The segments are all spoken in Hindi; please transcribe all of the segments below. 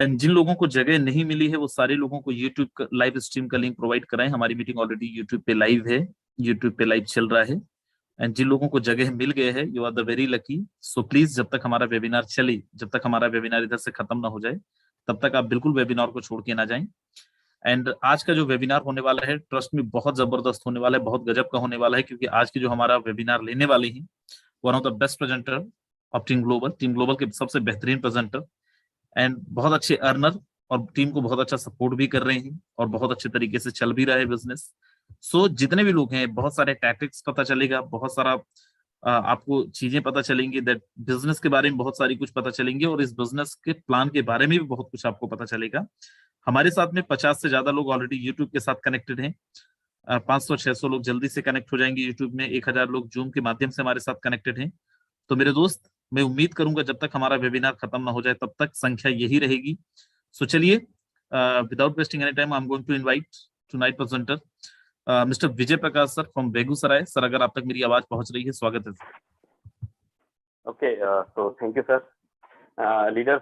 एंड जिन लोगों को जगह नहीं मिली है वो सारे लोगों को यूट्यूब लाइव स्ट्रीम का लिंक प्रोवाइड कराएं। हमारी मीटिंग ऑलरेडी यूट्यूब पे लाइव है, यूट्यूब पे लाइव चल रहा है। एंड जिन लोगों को जगह मिल गए है, you are the very lucky. So please, जब तक हमारा वेबिनार चले, जब तक हमारा वेबिनार इधर से खत्म ना हो जाए, तब तक आप बिल्कुल वेबिनार को छोड़ के ना जाएं। एंड आज का जो वेबिनार होने वाला है, ट्रस्ट में बहुत जबरदस्त होने वाला है, बहुत गजब का होने वाला है, क्योंकि आज की जो हमारा वेबिनार लेने वाले हैं, one of the best presenter of team global के सबसे बेहतरीन प्रेजेंटर एंड बहुत अच्छे अर्नर, और टीम को बहुत अच्छा सपोर्ट भी कर रहे हैं और बहुत अच्छे तरीके से चल भी रहा है बिजनेस। सो जितने भी लोग हैं, बहुत सारे टैक्टिक्स पता चलेगा, बहुत सारा आपको चीजें पता चलेंगी, दैट बिजनेस के बारे में बहुत सारी कुछ पता चलेंगे, और इस बिजनेस के प्लान के बारे में भी बहुत कुछ आपको पता चलेगा। हमारे साथ में 50 से ज्यादा लोग ऑलरेडी यूट्यूब के साथ कनेक्टेड हैं। 500-600 लोग जल्दी से कनेक्ट हो जाएंगे यूट्यूब में, 1000 लोग जूम के माध्यम से हमारे साथ कनेक्टेड हैं। तो मेरे दोस्त, मैं उम्मीद करूंगा जब तक हमारा वेबिनार खत्म ना हो जाए तब तक संख्या यही रहेगी। सो चलिए, without wasting any time, I am going to invite tonight presenter mister Vijay Prakash sir from Begusarai. Sir, अगर आप तक मेरी आवाज पहुंच रही है, स्वागत है सर। ओके, तो thank you sir. Leaders,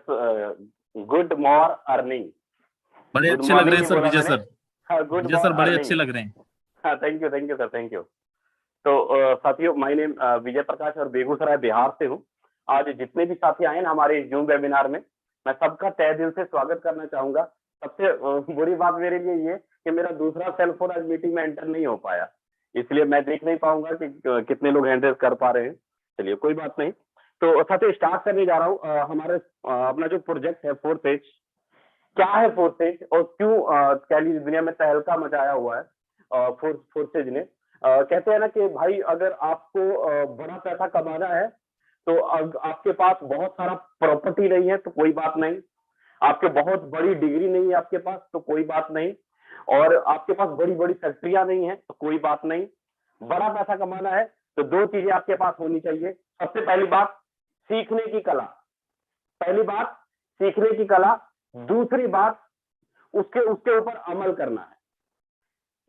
good more earning. बड़े अच्छे लग रहे हैं सर विजय सर। गुड विजय सर बड़े अच्छे लग रहे हैं। हाँ, thank you sir, thank you. तो साथियों, माय नेम विजय प्रकाश और बेगूसराय बिहार से हूँ। आज जितने भी साथी आए ना हमारे जूम वेबिनार में, मैं सबका तहे दिल से स्वागत करना चाहूंगा। सबसे बुरी बात मेरे लिए ये कि मेरा दूसरा सेल फोन आज मीटिंग में एंटर नहीं हो पाया, इसलिए मैं देख नहीं पाऊंगा कि कितने लोग हैंड रेज कर पा रहे हैं। चलिए, कोई बात नहीं। तो साथियों, स्टार्ट करने जा रहा हूँ। हमारे अपना जो प्रोजेक्ट है 4 पेज, क्या है 4 पेज और क्यों कह लीजिए दुनिया में तहलका मचाया हुआ है 4 पेज ने। कहते हैं ना कि भाई, अगर आपको बड़ा पैसा कमाना है तो आपके पास बहुत सारा प्रॉपर्टी नहीं है तो कोई बात नहीं, आपके बहुत बड़ी डिग्री नहीं है आपके पास तो कोई बात नहीं, और आपके पास बड़ी बड़ी फैक्ट्रियां नहीं है तो कोई बात नहीं। बड़ा पैसा कमाना है तो 2 चीजें आपके पास होनी चाहिए। सबसे पहली बात, सीखने की कला। पहली बात, सीखने की कला। दूसरी बात, उसके ऊपर अमल करना है।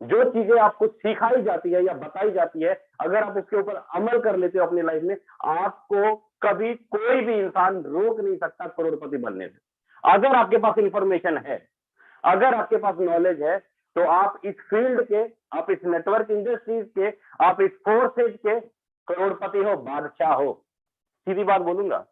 जो चीजें आपको सिखाई जाती है या बताई जाती है, अगर आप उसके ऊपर अमल कर लेते हो अपनी लाइफ में, आपको कभी कोई भी इंसान रोक नहीं सकता करोड़पति बनने से। अगर आपके पास इंफॉर्मेशन है, अगर आपके पास नॉलेज है, तो आप इस फील्ड के, आप इस नेटवर्क इंडस्ट्रीज के, आप इस फोर्सेज के करोड़पति हो, बादशाह हो। सीधी बात बोलूंगा।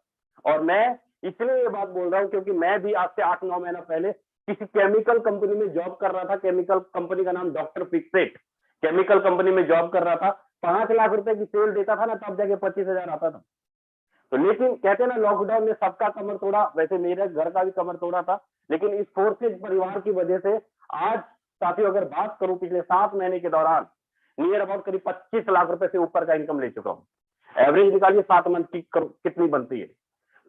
और मैं इसलिए ये बात बोल रहा हूं क्योंकि मैं भी आज से 8-9 महीना पहले किसी केमिकल कंपनी में जॉब कर रहा था। केमिकल कंपनी का नाम डॉक्टर फिक्सेट केमिकल कंपनी में जॉब कर रहा था। 5 लाख रुपए की सेल देता था ना, तब जाके 25,000 आता था। तो लेकिन कहते हैं ना, लॉकडाउन में सबका कमर तोड़ा, वैसे मेरे घर का भी कमर तोड़ा था, लेकिन इस फोर्सेज परिवार की वजह से आज साथियों, अगर बात करूं, पिछले 7 महीने के दौरान नियर अबाउट करीब 25 लाख रुपए से ऊपर का इनकम ले चुका हूं। एवरेज निकालिए 7 मंथ की कितनी बनती है।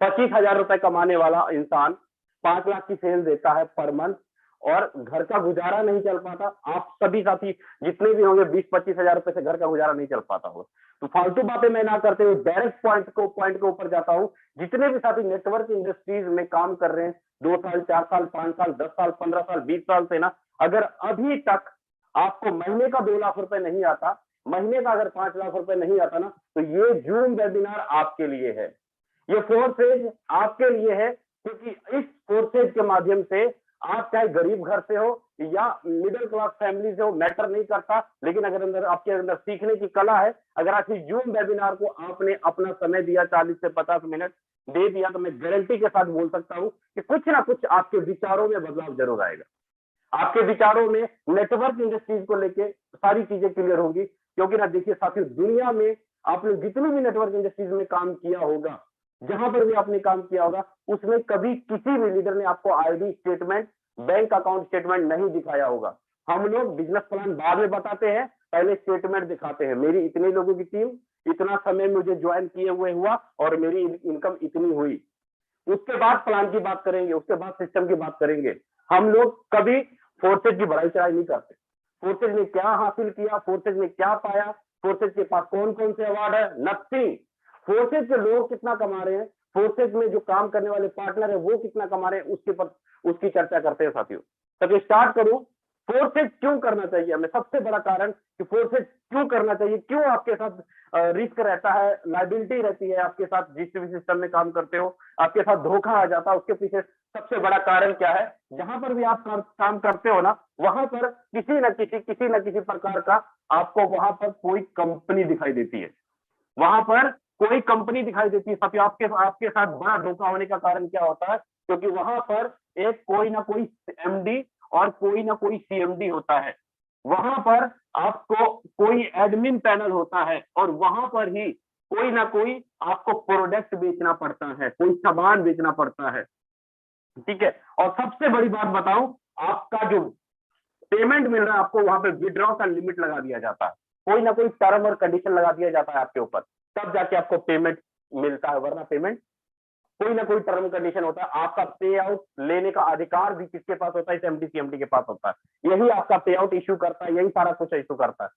25,000 रुपए कमाने वाला इंसान 5 लाख की सेल देता है पर मंथ, और घर का गुजारा नहीं चल पाता। आप सभी साथी जितने भी होंगे, 20-25 हजार रुपए से घर का गुजारा नहीं चल पाता हो। तो फालतू बातें मैं ना करते हुए डायरेक्ट पॉइंट के ऊपर जाता हूं। जितने भी साथी नेटवर्क इंडस्ट्रीज में काम कर रहे हैं 2 साल, 4 साल, 5 साल, 10 साल, 15 साल, 20 साल से ना, अगर अभी तक आपको महीने का 2 लाख रुपए नहीं आता, महीने का अगर 5 लाख रुपए नहीं आता ना, तो ये जूम वेबिनार आपके लिए है, ये 4 पेज आपके लिए है। क्योंकि इस 4 पेज के माध्यम से आप चाहे गरीब घर से हो या मिडिल क्लास फैमिली से हो, मैटर नहीं करता, लेकिन अगर आपके अंदर सीखने की कला है, अगर आज जूम वेबिनार को आपने अपना समय दिया, 40 से 50 मिनट दे दिया, तो मैं गारंटी के साथ बोल सकता हूं कि कुछ ना कुछ आपके विचारों में बदलाव जरूर आएगा। आपके विचारों में नेटवर्क इंडस्ट्रीज को लेके सारी चीजें क्लियर होंगी। क्योंकि ना देखिए साथियों, दुनिया में आपने जितनी भी नेटवर्क इंडस्ट्रीज में काम किया होगा, जहां पर भी आपने काम किया होगा, उसमें कभी किसी भी लीडर ने आपको ID statement, bank account statement नहीं दिखाया होगा। हम लोग बिजनेस प्लान बाद में बताते हैं, पहले स्टेटमेंट दिखाते हैं। मेरी इतने लोगों की टीम, इतना समय मुझे ज्वाइन किए हुए हुआ और मेरी इनकम इतनी हुई। उसके बाद प्लान की बात करेंगे, उसके बाद सिस्टम की बात करेंगे। हम लोग कभी फोर्सेज की बढ़ाई चढ़ाई नहीं करते। फोर्सेज ने क्या हासिल किया, फोर्सेज ने क्या पाया, फोर्सेज के पास कौन कौन से अवार्ड है, नथिंग। फोर्सेज के लोग कितना कमा रहे हैं, फोर्सेज में जो काम करने वाले पार्टनर है वो कितना कमा रहे हैं, उसके पर उसकी चर्चा करते हैं साथियों। तब ये स्टार्ट करूं, फोर्सेज क्यों करना चाहिए हमें, सबसे बड़ा कारण कि फोर्सेज क्यों करना चाहिए, क्यों आपके साथ रिस्क रहता है, लाइबिलिटी रहती है आपके साथ, जिस भी सिस्टम में काम करते हो आपके साथ धोखा आ जाता है, उसके पीछे सबसे बड़ा कारण क्या है। जहां पर भी आप काम करते हो ना, वहां पर किसी न किसी प्रकार का आपको वहां पर कोई कंपनी दिखाई देती है, वहां पर कोई कंपनी दिखाई देती है साथियों। आपके आपके साथ बड़ा धोखा होने का कारण क्या होता है, क्योंकि वहां पर एक कोई ना कोई एमडी और कोई ना कोई सीएमडी होता है, वहां पर आपको कोई एडमिन पैनल होता है, और वहां पर ही कोई ना कोई आपको प्रोडक्ट बेचना पड़ता है, कोई सामान बेचना पड़ता है, ठीक है। और सबसे बड़ी बात बताऊं, आपका जो पेमेंट मिल रहा है आपको, वहां पे विड्रॉ का लिमिट लगा दिया जाता है, कोई ना कोई टर्म और कंडीशन लगा दिया जाता है आपके ऊपर, तब जाके आपको पेमेंट मिलता है, वरना पेमेंट कोई ना कोई टर्म कंडीशन होता है। आपका पे आउट लेने का अधिकार भी किसके पास होता है, इस एमडी सीएमडी के पास होता है, यही आपका पे आउट इश्यू करता है, यही सारा कुछ इश्यू करता है,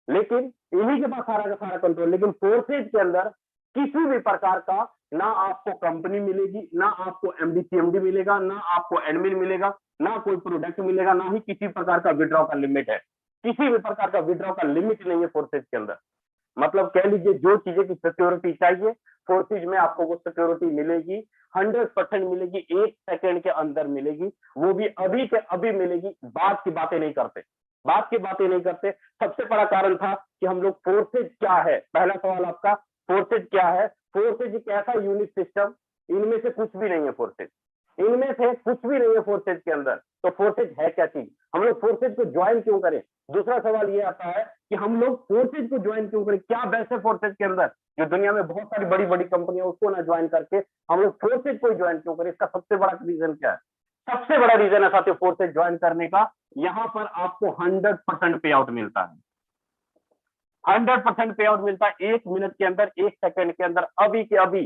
लेकिन इन्हीं के पास सारा का सारा कंट्रोल। लेकिन फोर्सेज के अंदर किसी भी प्रकार का ना आपको कंपनी मिलेगी, ना आपको एमडी सीएमडी मिलेगा, ना आपको एडमिन मिलेगा, ना कोई प्रोडक्ट मिलेगा, ना ही किसी प्रकार का विड्रॉ का लिमिट है, किसी भी प्रकार का विड्रॉ का लिमिट नहीं है फोर्सेज के अंदर। मतलब कह लीजिए जो चीजें की सिक्योरिटी चाहिए फोर्सेज में आपको वो सिक्योरिटी मिलेगी, 100% मिलेगी, 1 सेकंड के अंदर मिलेगी, वो भी अभी के अभी मिलेगी, बात की बातें नहीं करते, बात की बातें नहीं करते। सबसे बड़ा कारण था कि हम लोग फोर्सेज क्या है, पहला सवाल आपका, फोर्सेज क्या है। फोर्सेज एक ऐसा यूनिक सिस्टम, इनमें से कुछ भी नहीं है फोर्सेज, इनमें से कुछ भी नहीं है फोर्सेज के अंदर। तो फोर्सेज है क्या चीज, हम लोग फोर्सेज को ज्वाइन क्यों करें। दूसरा सवाल ये आता है कि हम लोग फोर्सेज को ज्वाइन क्यों करें, क्या बेस्ट है फोर्सेज के अंदर, जो दुनिया में बहुत सारी बड़ी बड़ी कंपनियां उसको ना ज्वाइन करके हम लोग फोर्सेज को ज्वाइन क्यों करें, इसका सबसे बड़ा रीजन क्या है। सबसे बड़ा रीजन है साथियों फोर्सेज ज्वाइन करने का, यहाँ पर आपको 100% पे आउट मिलता है, 100% पे आउट मिलता है, 1 मिनट के अंदर, 1 सेकंड के अंदर, अभी के अभी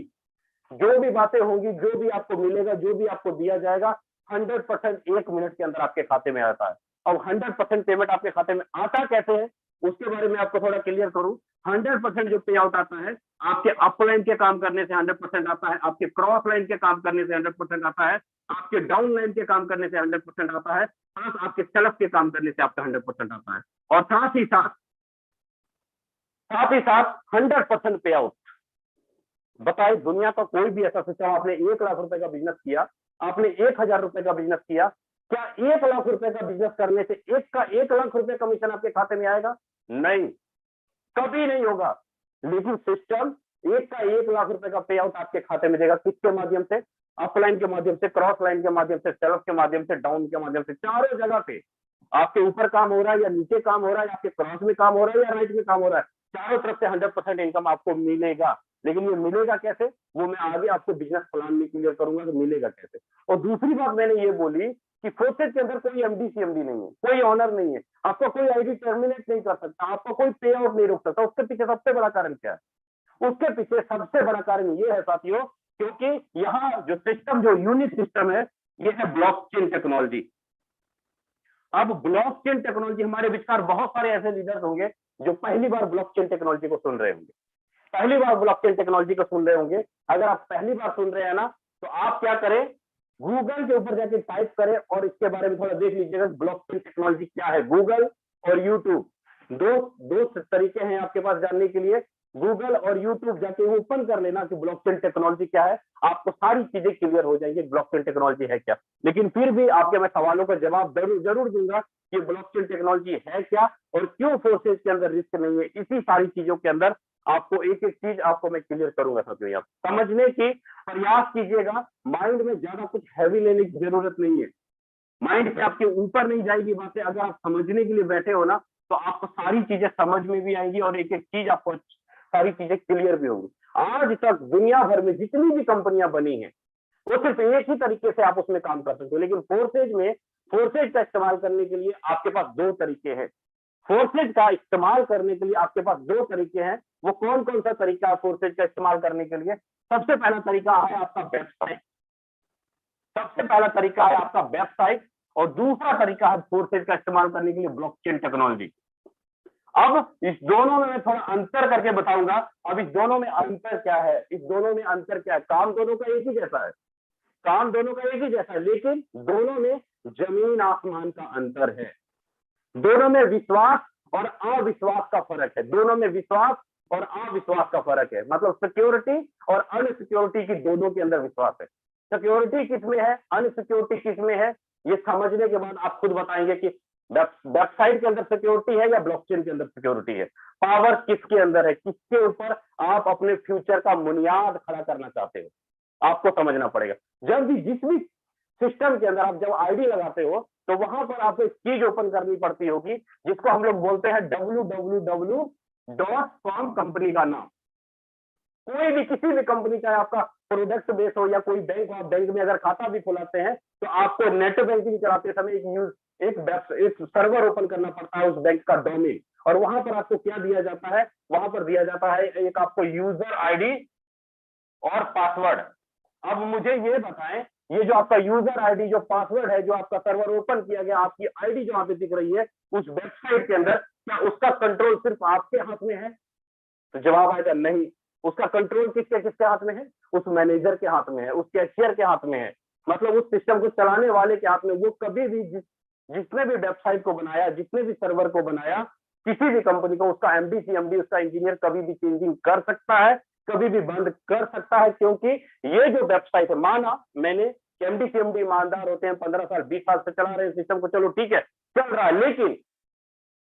जो भी बातें होंगी, जो भी आपको मिलेगा, जो भी आपको दिया जाएगा, 100% 1 मिनट के अंदर आपके खाते में आता है। और 100% पेमेंट आपके खाते में आता कैसे है, उसके बारे में आपको थोड़ा क्लियर करूं। 100% जो पे आउट आता है, आपके अपलाइन के काम करने से 100% आता है, आपके क्रॉस लाइन के काम करने से 100% आता है, आपके डाउन लाइन के काम करने से 100% आता है, प्लस आपके सेल्फ के काम करने से आपका 100% आता है। और साथ ही साथ 100% पे आउट। बताइए दुनिया का कोई भी ऐसा सिस्टम, आपने 1 लाख रुपए का बिजनेस किया, आपने 1,000 रुपए का बिजनेस किया, क्या 1 लाख रुपए का बिजनेस करने से 1 लाख रुपए कमीशन आपके खाते में आएगा, नहीं, कभी नहीं होगा। लेकिन सिस्टम 1 लाख रुपए का पे आउट आपके खाते में देगा, किसके माध्यम से, अपलाइन के माध्यम से, क्रॉस लाइन के माध्यम से, सेल्फ के माध्यम से, डाउन के माध्यम से, चारों जगह पे आपके ऊपर काम हो रहा है या नीचे काम हो रहा है, आपके क्रॉस में काम हो रहा है या राइट में काम हो रहा है, चारों तरफ से 100% इनकम आपको मिलेगा। लेकिन ये मिलेगा कैसे, वो मैं आगे आपको बिजनेस प्लान में क्लियर करूंगा कि मिलेगा कैसे। और दूसरी बात मैंने ये बोली कि फोर्सेज के अंदर कोई एमडी सीएमडी नहीं है, कोई ऑनर नहीं है, आपका कोई आईडी टर्मिनेट नहीं कर सकता, आपका कोई पे आउट नहीं रोक सकता। उसके पीछे सबसे बड़ा कारण क्या है, उसके पीछे सबसे बड़ा कारण ये है साथियों, क्योंकि यहाँ जो सिस्टम, जो यूनिक सिस्टम है, ये है ब्लॉकचेन टेक्नोलॉजी। अब ब्लॉकचेन टेक्नोलॉजी, हमारे विचार बहुत सारे ऐसे लीडर्स होंगे जो पहली बार ब्लॉकचेन टेक्नोलॉजी को सुन रहे होंगे, पहली बार ब्लॉकचेन टेक्नोलॉजी को सुन रहे होंगे। अगर आप पहली बार सुन रहे हैं ना, तो आप क्या करें, गूगल के ऊपर जाके टाइप करें और इसके बारे में थोड़ा देख लीजिएगा ब्लॉकचेन टेक्नोलॉजी क्या है। गूगल और यूट्यूब, दो तरीके हैं आपके पास जानने के लिए। गूगल और यूट्यूब जाके ओपन कर लेना कि ब्लॉकचेन टेक्नोलॉजी क्या है, आपको सारी चीजें क्लियर हो जाएंगी ब्लॉकचेन टेक्नोलॉजी है क्या। लेकिन फिर भी आपके मैं सवालों का जवाब जरूर दूंगा कि ब्लॉकचेन टेक्नोलॉजी है क्या और क्यों फोर्सेज के अंदर रिस्क नहीं है। इसी सारी चीजों के अंदर आपको एक एक चीज आपको मैं क्लियर करूंगा साथियों। यहाँ समझने की प्रयास कीजिएगा, माइंड में ज्यादा कुछ हैवी लेने की जरूरत नहीं है, माइंड से आपके ऊपर नहीं जाएगी बातें। अगर आप समझने के लिए बैठे हो ना, तो आपको सारी चीजें समझ में भी आएंगी और एक एक चीज आपको सारी चीजें क्लियर भी होंगी। आज तक दुनिया भर में जितनी भी कंपनियां बनी हैं, वो सिर्फ एक ही तरीके से आप उसमें काम कर सकते हो। लेकिन फोर्सेज में, फोर्सेज का इस्तेमाल करने के लिए आपके पास 2 तरीके हैं। फोर्सेज का इस्तेमाल करने के लिए आपके पास 2 तरीके हैं। वो कौन कौन सा तरीका है फोर्सेज का इस्तेमाल करने के लिए? सबसे पहला तरीका है आपका वेबसाइट, सबसे पहला तरीका है आपका वेबसाइट, और दूसरा तरीका है फोर्सेज का इस्तेमाल करने के लिए ब्लॉकचेन टेक्नोलॉजी। अब इस दोनों में मैं थोड़ा अंतर करके बताऊंगा। अब इस दोनों में अंतर क्या है, इस दोनों में अंतर क्या है? काम दोनों का एक ही जैसा है, काम दोनों का एक ही जैसा है, लेकिन दोनों में जमीन आसमान का अंतर है। दोनों में विश्वास और अविश्वास का फर्क है, दोनों में विश्वास और अविश्वास का फर्क है। मतलब सिक्योरिटी और अनसिक्योरिटी की दोनों के अंदर विश्वास है। सिक्योरिटी किसमें है, अनसिक्योरिटी किसमें है, ये समझने के बाद आप खुद बताएंगे कि वेबसाइट के अंदर सिक्योरिटी है या ब्लॉकचेन के अंदर सिक्योरिटी है। पावर किसके अंदर है, किसके ऊपर आप अपने फ्यूचर का बुनियाद खड़ा करना चाहते हो, आपको समझना पड़ेगा। जब भी जिस भी सिस्टम के अंदर आप जब आईडी लगाते हो तो वहां पर आपको एक चीज ओपन करनी पड़ती होगी जिसको हम लोग बोलते हैं www.com कंपनी का नाम। कोई भी किसी भी कंपनी का आपका प्रोडक्ट बेस हो या कोई बैंक हो, आप बैंक में अगर खाता भी खुलाते हैं तो आपको नेट बैंकिंग चलाते समय एक सर्वर ओपन करना पड़ता है उस बैंक का डोमेन, और वहां पर आपको क्या दिया जाता है, वहां पर दिया जाता है एक आपको यूजर आईडी और पासवर्ड। अब मुझे ये बताएं, ये जो आपका यूजर आईडी जो पासवर्ड है, जो आपका सर्वर ओपन किया गया, आपकी आईडी जो यहाँ पे दिख रही है उस वेबसाइट के अंदर, क्या उसका कंट्रोल सिर्फ आपके हाथ में है? तो जवाब आएगा नहीं। उसका कंट्रोल किसके किसके हाथ में है? उस मैनेजर के हाथ में है, उस कैशियर के हाथ में है, मतलब उस सिस्टम को चलाने वाले के हाथ में। वो कभी भी जिसने भी वेबसाइट को बनाया, जिसने भी सर्वर को बनाया, किसी भी कंपनी को, उसका एमडी सीएमडी, उसका इंजीनियर कभी भी चेंजिंग कर सकता है, कभी भी बंद कर सकता है, क्योंकि ये जो वेबसाइट है, माना मैंने एमडी सीएमडी ईमानदार होते हैं, 15 साल 20 साल से चला रहे हैं सिस्टम को, चलो ठीक है चल रहा है, लेकिन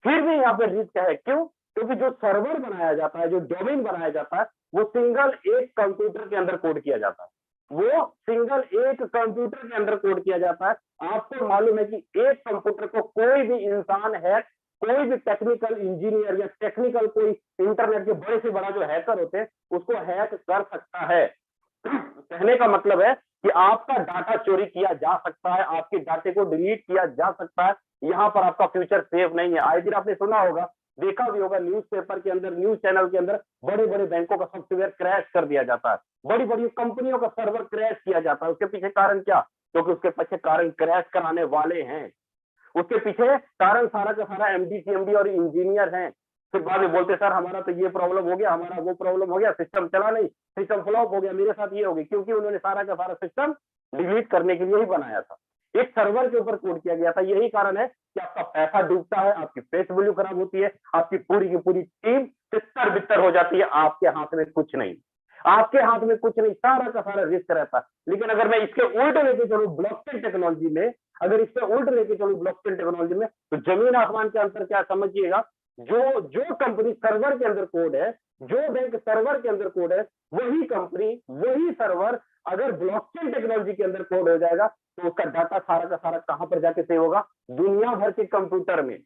फिर भी यहाँ पे रिस्क है। क्यों? क्योंकि जो सर्वर बनाया जाता है, जो डोमेन बनाया जाता है, वो सिंगल एक कंप्यूटर के अंदर कोड किया जाता है, वो सिंगल एक कंप्यूटर के अंदर कोड किया जाता है। आपको मालूम है कि एक कंप्यूटर को कोई भी इंसान है, कोई भी टेक्निकल इंजीनियर या टेक्निकल कोई इंटरनेट के बड़े से बड़ा जो हैकर होते हैं उसको हैक कर सकता है। कहने का मतलब है कि आपका डाटा चोरी किया जा सकता है, आपके डाटे को डिलीट किया जा सकता है, यहाँ पर आपका फ्यूचर सेफ नहीं है। आए दिन आपने सुना होगा, देखा भी होगा, न्यूज़पेपर के अंदर, न्यूज चैनल के अंदर बड़े बड़े बैंकों का सॉफ्टवेयर क्रैश कर दिया जाता है, बड़ी बड़ी कंपनियों का सर्वर क्रैश किया जाता है। उसके पीछे कारण क्या? क्योंकि उसके पीछे कारण क्रैश कराने वाले हैं, उसके पीछे कारण सारा का सारा एमडी सीएमडी और इंजीनियर हैं। फिर बाद में बोलते सर हमारा तो ये प्रॉब्लम हो गया, हमारा वो प्रॉब्लम हो गया, सिस्टम चला नहीं, सिस्टम फ्लॉप हो गया, मेरे साथ ये हो गई, क्योंकि उन्होंने सारा का सारा सिस्टम डिलीट करने के लिए ही बनाया था, एक सर्वर के ऊपर कोड किया गया था। यही कारण है कि आपका पैसा डूबता है, आपकी फेस वैल्यू खराब होती है, आपकी पूरी की पूरी टीम तितर बितर हो जाती है। आपके हाथ में कुछ नहीं, आपके हाथ में कुछ नहीं, सारा का सारा रिस्क रहता है। लेकिन अगर मैं इसके उल्ट लेके चलूं ब्लॉकचेन टेक्नोलॉजी में, अगर इसके उल्ट लेके चलूं ब्लॉकचेन टेक्नोलॉजी में, तो जमीन आसमान के अंतर क्या समझिएगा। जो कंपनी सर्वर के अंदर कोड है, जो बैंक सर्वर के अंदर कोड है, वही कंपनी, वही सर्वर अगर ब्लॉकचेन टेक्नोलॉजी के अंदर कोड हो जाएगा तो उसका डाटा सारा का सारा कहां पर जाके सेव होगा? दुनिया भर के कंप्यूटर में।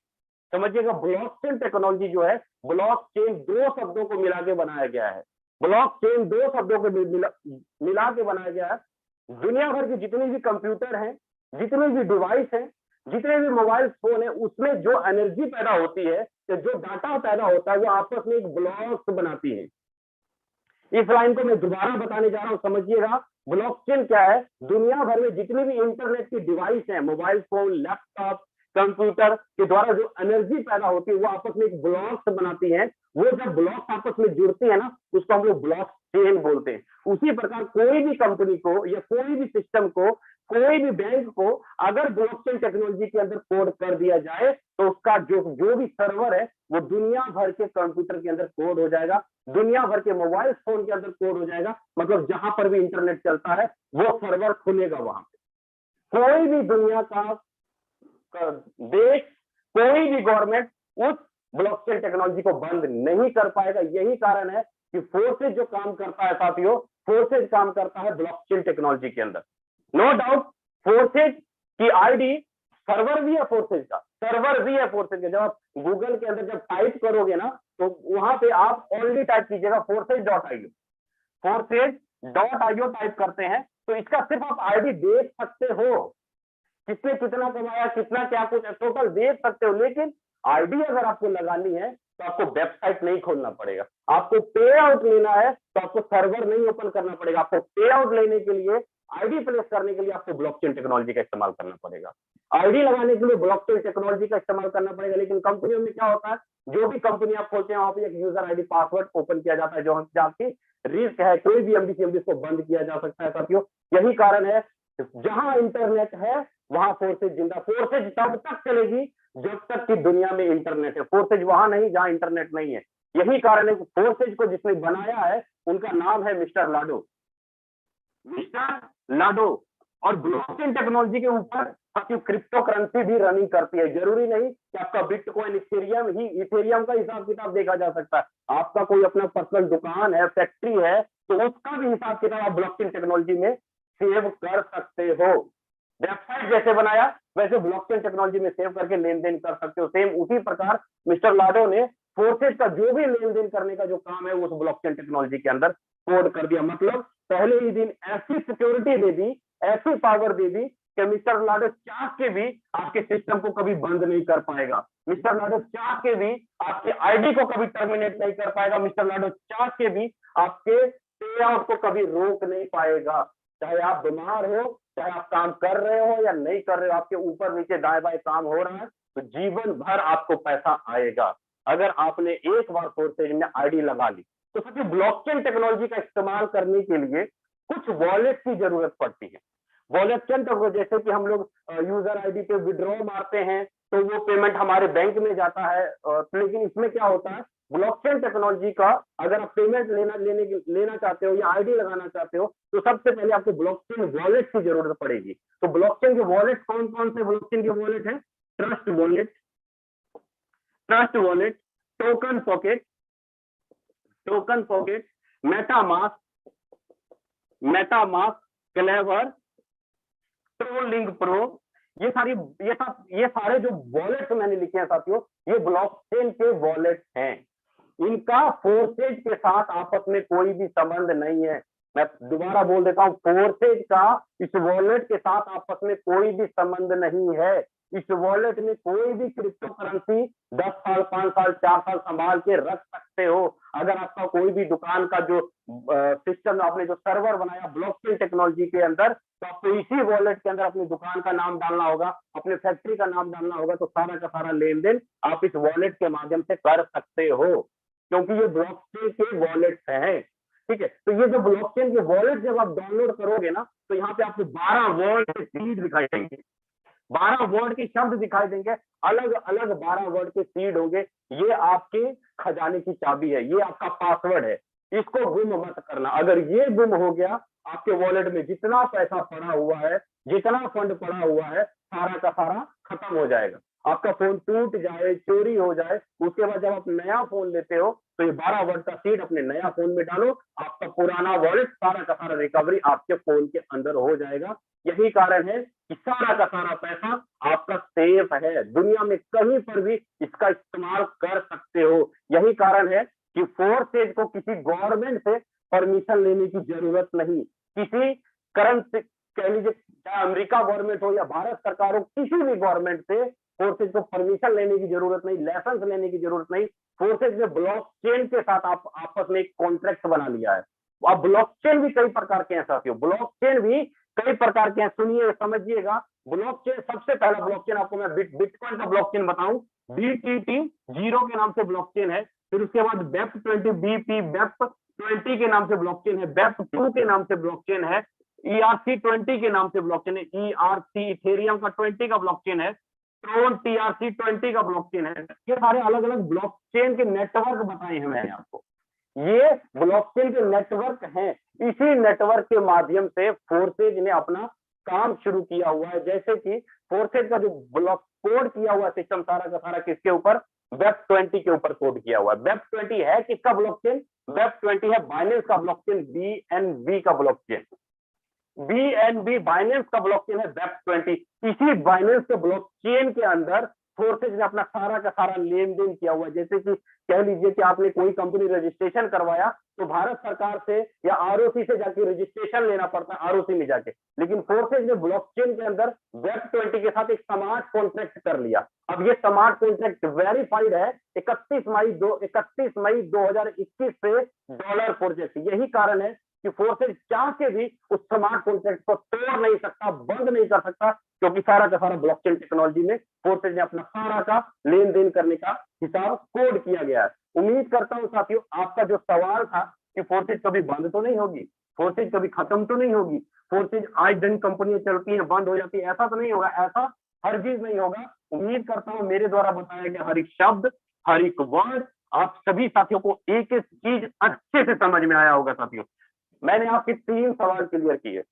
समझिएगा, ब्लॉकचेन टेक्नोलॉजी जो है, ब्लॉकचेन दो शब्दों को मिला के बनाया गया है, ब्लॉकचेन दो शब्दों को मिला के बनाया गया है। दुनिया भर के जितने भी कंप्यूटर हैं, जितने भी डिवाइस हैं, जितने भी मोबाइल फोन है, उसमें जो एनर्जी पैदा होती है, जो डाटा पैदा होता है, वो आपस में एक ब्लॉक बनाती है। इस लाइन को मैं दोबारा बताने जा रहा हूं, समझिएगा। ब्लॉकचेन क्या है? दुनिया भर में जितनी भी इंटरनेट की डिवाइस है, मोबाइल फोन, लैपटॉप, कंप्यूटर के द्वारा जो एनर्जी पैदा होती है, वो आपस में एक ब्लॉक्स बनाती है। वो जब ब्लॉक्स आपस में जुड़ती है ना, उसको हम लोग ब्लॉक चेन बोलते हैं। उसी प्रकार कोई भी कंपनी को या कोई भी सिस्टम को, कोई भी बैंक को अगर ब्लॉकचेन टेक्नोलॉजी के अंदर कोड कर दिया जाए तो उसका जो भी सर्वर है वो दुनिया भर के कंप्यूटर के अंदर कोड हो जाएगा, दुनिया भर के मोबाइल फोन के अंदर कोड हो जाएगा। मतलब जहां पर भी इंटरनेट चलता है वो सर्वर खुलेगा वहां पे। कोई भी दुनिया का देश, कोई भी गवर्नमेंट उस ब्लॉकचेन टेक्नोलॉजी को बंद नहीं कर पाएगा। यही कारण है कि फोर्सेज जो काम करता है साथियों, फोर्सेज काम करता है ब्लॉकचेन टेक्नोलॉजी के अंदर। नो डाउट फोर्सेज की आईडी सर्वर भी है, फोर्सेज का सर्वर भी है, फोर्सेज का। जब आप गूगल के अंदर जब टाइप करोगे ना तो वहां पे आप ऑलरेडी टाइप कीजिएगा forces.io, forces.io टाइप करते हैं तो इसका सिर्फ आप आईडी देख सकते हो, किसने कितना कमाया, कितना क्या कुछ टोटल देख सकते हो। लेकिन आईडी अगर आपको लगानी है तो आपको वेबसाइट नहीं खोलना पड़ेगा, आपको पे आउट लेना है तो आपको सर्वर नहीं ओपन करना पड़ेगा। आपको पे आउट लेने के लिए, आईडी प्लेस करने के लिए आपको ब्लॉकचेन टेक्नोलॉजी का इस्तेमाल करना पड़ेगा, आईडी लगाने के लिए ब्लॉकचेन टेक्नोलॉजी का इस्तेमाल करना पड़ेगा। लेकिन कंपनियों में क्या होता है, जो भी कंपनी आप खोलते हैं वहां पे एक यूजर आईडी पासवर्ड ओपन किया जाता है, जो आपकी रिस्क है, कोई भी एमडी सीएमडी को बंद किया जा सकता है साथियों। यही कारण है जहां इंटरनेट है वहां फोर्सेज जिंदा। फोर्सेज तब तक चलेगी जब तक कि दुनिया में इंटरनेट है। फोर्सेज वहां नहीं जहां इंटरनेट नहीं है। यही कारण है कि फोर्सेज को जिसने बनाया है उनका नाम है मिस्टर लाडो, मिस्टर लाडो। और ब्लॉकचेन टेक्नोलॉजी के ऊपर आपकी क्रिप्टो करेंसी भी रनिंग करती है। जरूरी नहीं कि आपका बिटकॉइन इथेरियम का हिसाब किताब देखा जा सकता है। आपका कोई अपना पर्सनल दुकान है, फैक्ट्री है, तो उसका भी हिसाब किताब आप ब्लॉकचेन टेक्नोलॉजी में सेव कर सकते हो। वेबसाइट जैसे बनाया वैसे ब्लॉकचेन टेक्नोलॉजी में सेव करके लेन देन कर सकते हो। सेम उसी प्रकार मिस्टर लाडो ने फोर्सेज का जो भी लेन देन करने का जो काम है उस ब्लॉकचेन टेक्नोलॉजी के अंदर कोड कर दिया। मतलब पहले ही दिन ऐसी सिक्योरिटी दे दी, ऐसी पावर दे दी कि मिस्टर लाडो चाह के भी आपके सिस्टम को कभी बंद नहीं कर पाएगा। मिस्टर लाडो चाह के भी आपके आईडी को कभी टर्मिनेट नहीं कर पाएगा। मिस्टर लाडो चाह के भी आपके पे आउट को कभी रोक नहीं पाएगा। चाहे आप बीमार हो, चाहे आप काम कर रहे हो या नहीं कर रहे हो, आपके ऊपर नीचे दाएं बाएं काम हो रहा है, तो जीवन भर आपको पैसा आएगा अगर आपने एक बार फोर्सेज में आईडी लगा ली। तो सबसे ब्लॉकचेन टेक्नोलॉजी का इस्तेमाल करने के लिए कुछ वॉलेट की जरूरत पड़ती है। वॉलेट जैसे कि हम लोग यूजर आईडी पे विड्रॉ मारते हैं तो वो पेमेंट हमारे बैंक में जाता है। लेकिन इसमें क्या होता है, ब्लॉकचेन टेक्नोलॉजी का अगर आप पेमेंट लेना चाहते हो या आईडी लगाना चाहते हो तो सबसे पहले आपको ब्लॉकचेन वॉलेट की जरूरत पड़ेगी। तो ब्लॉकचेन के वॉलेट कौन कौन से ब्लॉकचेन के वॉलेट है? Trust wallet, token pocket, MetaMask, clever, trolling pro, ये सारे जो वॉलेट मैंने लिखे हैं साथियों, ये ब्लॉकचेन के वॉलेट हैं। इनका फोर्सेज के साथ आपस में कोई भी संबंध नहीं है। मैं दोबारा बोल देता हूं, फोर्सेज का इस वॉलेट के साथ आपस में कोई भी संबंध नहीं है। इस वॉलेट में कोई भी क्रिप्टो करेंसी 10 साल, 5 साल, 4 साल संभाल के रख सकते हो। अगर आपका कोई भी दुकान का जो सिस्टम आपने जो सर्वर बनाया ब्लॉकचेन टेक्नोलॉजी के अंदर, तो आपको इसी वॉलेट के अंदर अपनी दुकान का नाम डालना होगा, अपने फैक्ट्री का नाम डालना होगा, तो सारा का सारा लेन देन आप इस वॉलेट के माध्यम से कर सकते हो, क्योंकि ये ब्लॉकचेन के वॉलेट हैं। ठीक है, तो ये जो ब्लॉकचेन के वॉलेट जब आप डाउनलोड करोगे ना, तो यहाँ पे आपको 12 वर्ड के सीड दिखाई देंगे, 12 वर्ड के शब्द दिखाई देंगे, अलग अलग 12 वर्ड के सीड होंगे। ये आपके खजाने की चाबी है, ये आपका पासवर्ड है, इसको गुम मत करना। अगर ये गुम हो गया, आपके वॉलेट में जितना पैसा पड़ा हुआ है, जितना फंड पड़ा हुआ है, सारा का सारा खत्म हो जाएगा। आपका फोन टूट जाए, चोरी हो जाए, उसके बाद जब आप नया फोन लेते हो तो ये 12 वर्ड का सीड अपने नया फोन में डालो, आपका पुराना वॉलेट सारा का सारा रिकवरी आपके फोन के अंदर हो जाएगा। यही कारण है कि सारा का सारा पैसा आपका सेफ है, दुनिया में कहीं पर भी इसका इस्तेमाल कर सकते हो। यही कारण है कि फोर्सेज को किसी गवर्नमेंट से परमिशन लेने की जरूरत नहीं। किसी करंट कह लीजिए, चाहे अमेरिका गवर्नमेंट हो या भारत सरकार हो, किसी भी गवर्नमेंट से फोर्सेज को परमिशन लेने की जरूरत नहीं, लाइसेंस लेने की जरूरत नहीं। फोर्सेज ने ब्लॉकचेन के साथ आप आपस में एक कॉन्ट्रैक्ट बना लिया है। अब ब्लॉकचेन भी कई प्रकार के हैं साथियों, ब्लॉकचेन भी कई प्रकार के हैं, सुनिए समझिएगा। ब्लॉकचेन, सबसे पहला ब्लॉकचेन आपको मैं बिटकॉइन का ब्लॉकचेन बताऊं, BTT 0 के नाम से ब्लॉकचेन है। फिर उसके बाद BEP20 BP BEP20 के नाम से ब्लॉकचेन है, BEP2 के नाम से ब्लॉकचेन है, ERC20 के नाम से ब्लॉकचेन है, ERC इथेरियम का 20 का ब्लॉकचेन है, ट्रोन TRC20 का ब्लॉकचेन है। ये सारे अलग अलग ब्लॉकचेन के नेटवर्क बताए हैं मैंने आपको, ये ब्लॉकचेन के नेटवर्क हैं। इसी नेटवर्क के माध्यम से फोर्सेज ने अपना काम शुरू किया हुआ है। जैसे कि फोर्सेज का जो ब्लॉक कोड किया हुआ सिस्टम सारा का सारा किसके ऊपर? BEP20 के ऊपर कोड किया हुआ है। BEP20 है किसका ब्लॉकचेन? BEP20 है बाइनेंस का ब्लॉकचेन, BNB का ब्लॉकचेन, BNB बाइनेंस का ब्लॉकचेन है BEP20। इसी बाइनेंस के ब्लॉकचेन के अंदर फोर्सेज ने अपना सारा का सारा लेन देन किया हुआ है। जैसे कि कह लीजिए कि आपने कोई कंपनी रजिस्ट्रेशन करवाया तो भारत सरकार से या ROC से जाके रजिस्ट्रेशन लेना पड़ता है, ROC में जाके, लेकिन फोर्सेज ने ब्लॉकचेन के अंदर BEP20 के साथ एक स्मार्ट कॉन्ट्रैक्ट कर लिया। अब ये स्मार्ट कॉन्ट्रैक्ट वेरीफाइड है 31 मई 2021 से डॉलर प्रोजेक्ट। यही कारण है कि फोर्सेज चाह के भी उस स्मार्ट कॉन्ट्रैक्ट को तोड़ नहीं सकता, बंद नहीं कर सकता, क्योंकि सारा का सारा ब्लॉकचेन टेक्नोलॉजी में फोर्सेज ने अपना सारा का लेन देन करने का हिसाब कोड किया गया है। उम्मीद करता हूं साथियों आपका जो सवाल था कि फोर्सेज कभी बंद तो नहीं होगी, फोर्सेज कभी खत्म तो नहीं होगी, फोर्सेज आज दिन कंपनियां चलती हैं बंद हो जाती है, ऐसा तो नहीं होगा, ऐसा हर चीज नहीं होगा। उम्मीद करता हूं मेरे द्वारा बताया गया हर एक शब्द, हर एक वर्ड आप सभी साथियों को एक एक चीज अच्छे से समझ में आया होगा। साथियों, मैंने आपके 3 सवाल क्लियर किए।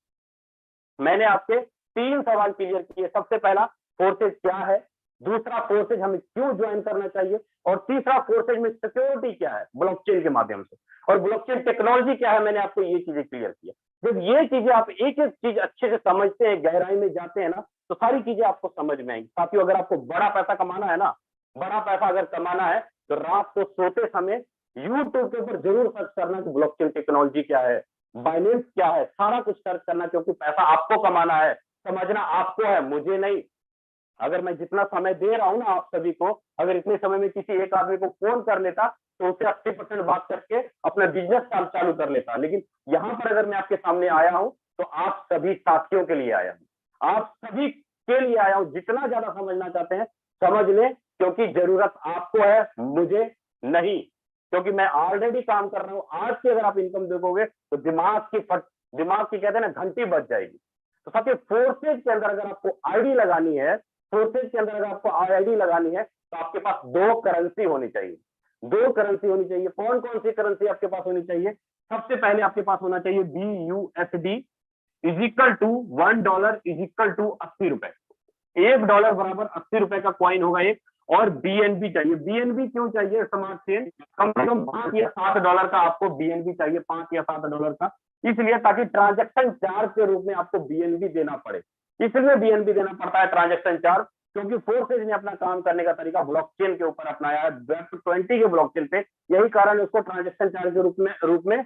मैंने आपके 3 सवाल क्लियर किए। सबसे पहला, फोर्सेज क्या है, दूसरा फोर्सेज हमें क्यों ज्वाइन करना चाहिए, और तीसरा फोर्सेज में सिक्योरिटी क्या है ब्लॉकचेन के माध्यम से, और ब्लॉकचेन टेक्नोलॉजी क्या है। मैंने आपको ये चीजें क्लियर किया। जब ये चीजें आप एक एक चीज अच्छे से समझते हैं, गहराई में जाते हैं ना, तो सारी चीजें आपको समझ में आएंगी। साथियों, अगर आपको बड़ा पैसा कमाना है ना, बड़ा पैसा अगर कमाना है, तो रात को सोते समय यूट्यूब के ऊपर जरूर सर्च करना कि ब्लॉकचेन टेक्नोलॉजी क्या है, बाइनेंस क्या है, सारा कुछ सर्च करना, क्योंकि पैसा आपको कमाना है, समझना आपको है, मुझे नहीं। अगर मैं जितना समय दे रहा हूं ना आप सभी को, अगर इतने समय में किसी एक आदमी को फोन कर लेता तो उससे 80% बात करके अपना बिजनेस चालू कर लेता। लेकिन यहाँ पर अगर मैं आपके सामने आया हूं तो आप सभी साथियों के लिए आया हूं, आप सभी के लिए आया हूं। जितना ज्यादा समझना चाहते हैं समझ लें, क्योंकि जरूरत आपको है, मुझे नहीं। क्योंकि मैं ऑलरेडी काम कर रहा हूं। आज की अगर आप इनकम देखोगे तो दिमाग की कहते हैं ना घंटी बज जाएगी। तो साथियों, फोर्सेज के अंदर अगर आपको आईडी लगानी है, फोर्सेज के अंदर अगर आपको आईडी लगानी है, तो आपके पास 2 करेंसी होनी चाहिए। 2 करेंसी होनी चाहिए। कौन कौन सी करेंसी आपके पास होनी चाहिए? सबसे पहले आपके पास होना चाहिए BUSD is equal to $1 is equal to 80 रुपए। $1 बराबर 80 रुपए का कॉइन होगा एक। और BNB चाहिए। BNB क्यों चाहिए? स्मार्ट चेन कम से कम $5 या $7 का आपको BNB चाहिए, $5 या $7 का, इसलिए ताकि ट्रांजैक्शन चार्ज के रूप में आपको BNB देना पड़े। इसलिए BNB देना पड़ता है ट्रांजैक्शन चार्ज, क्योंकि फोर्सेज ने अपना काम करने का तरीका ब्लॉकचेन के ऊपर अपनाया है, Web20 के ब्लॉकचेन पे। यही कारण उसको ट्रांजैक्शन चार्ज के रूप में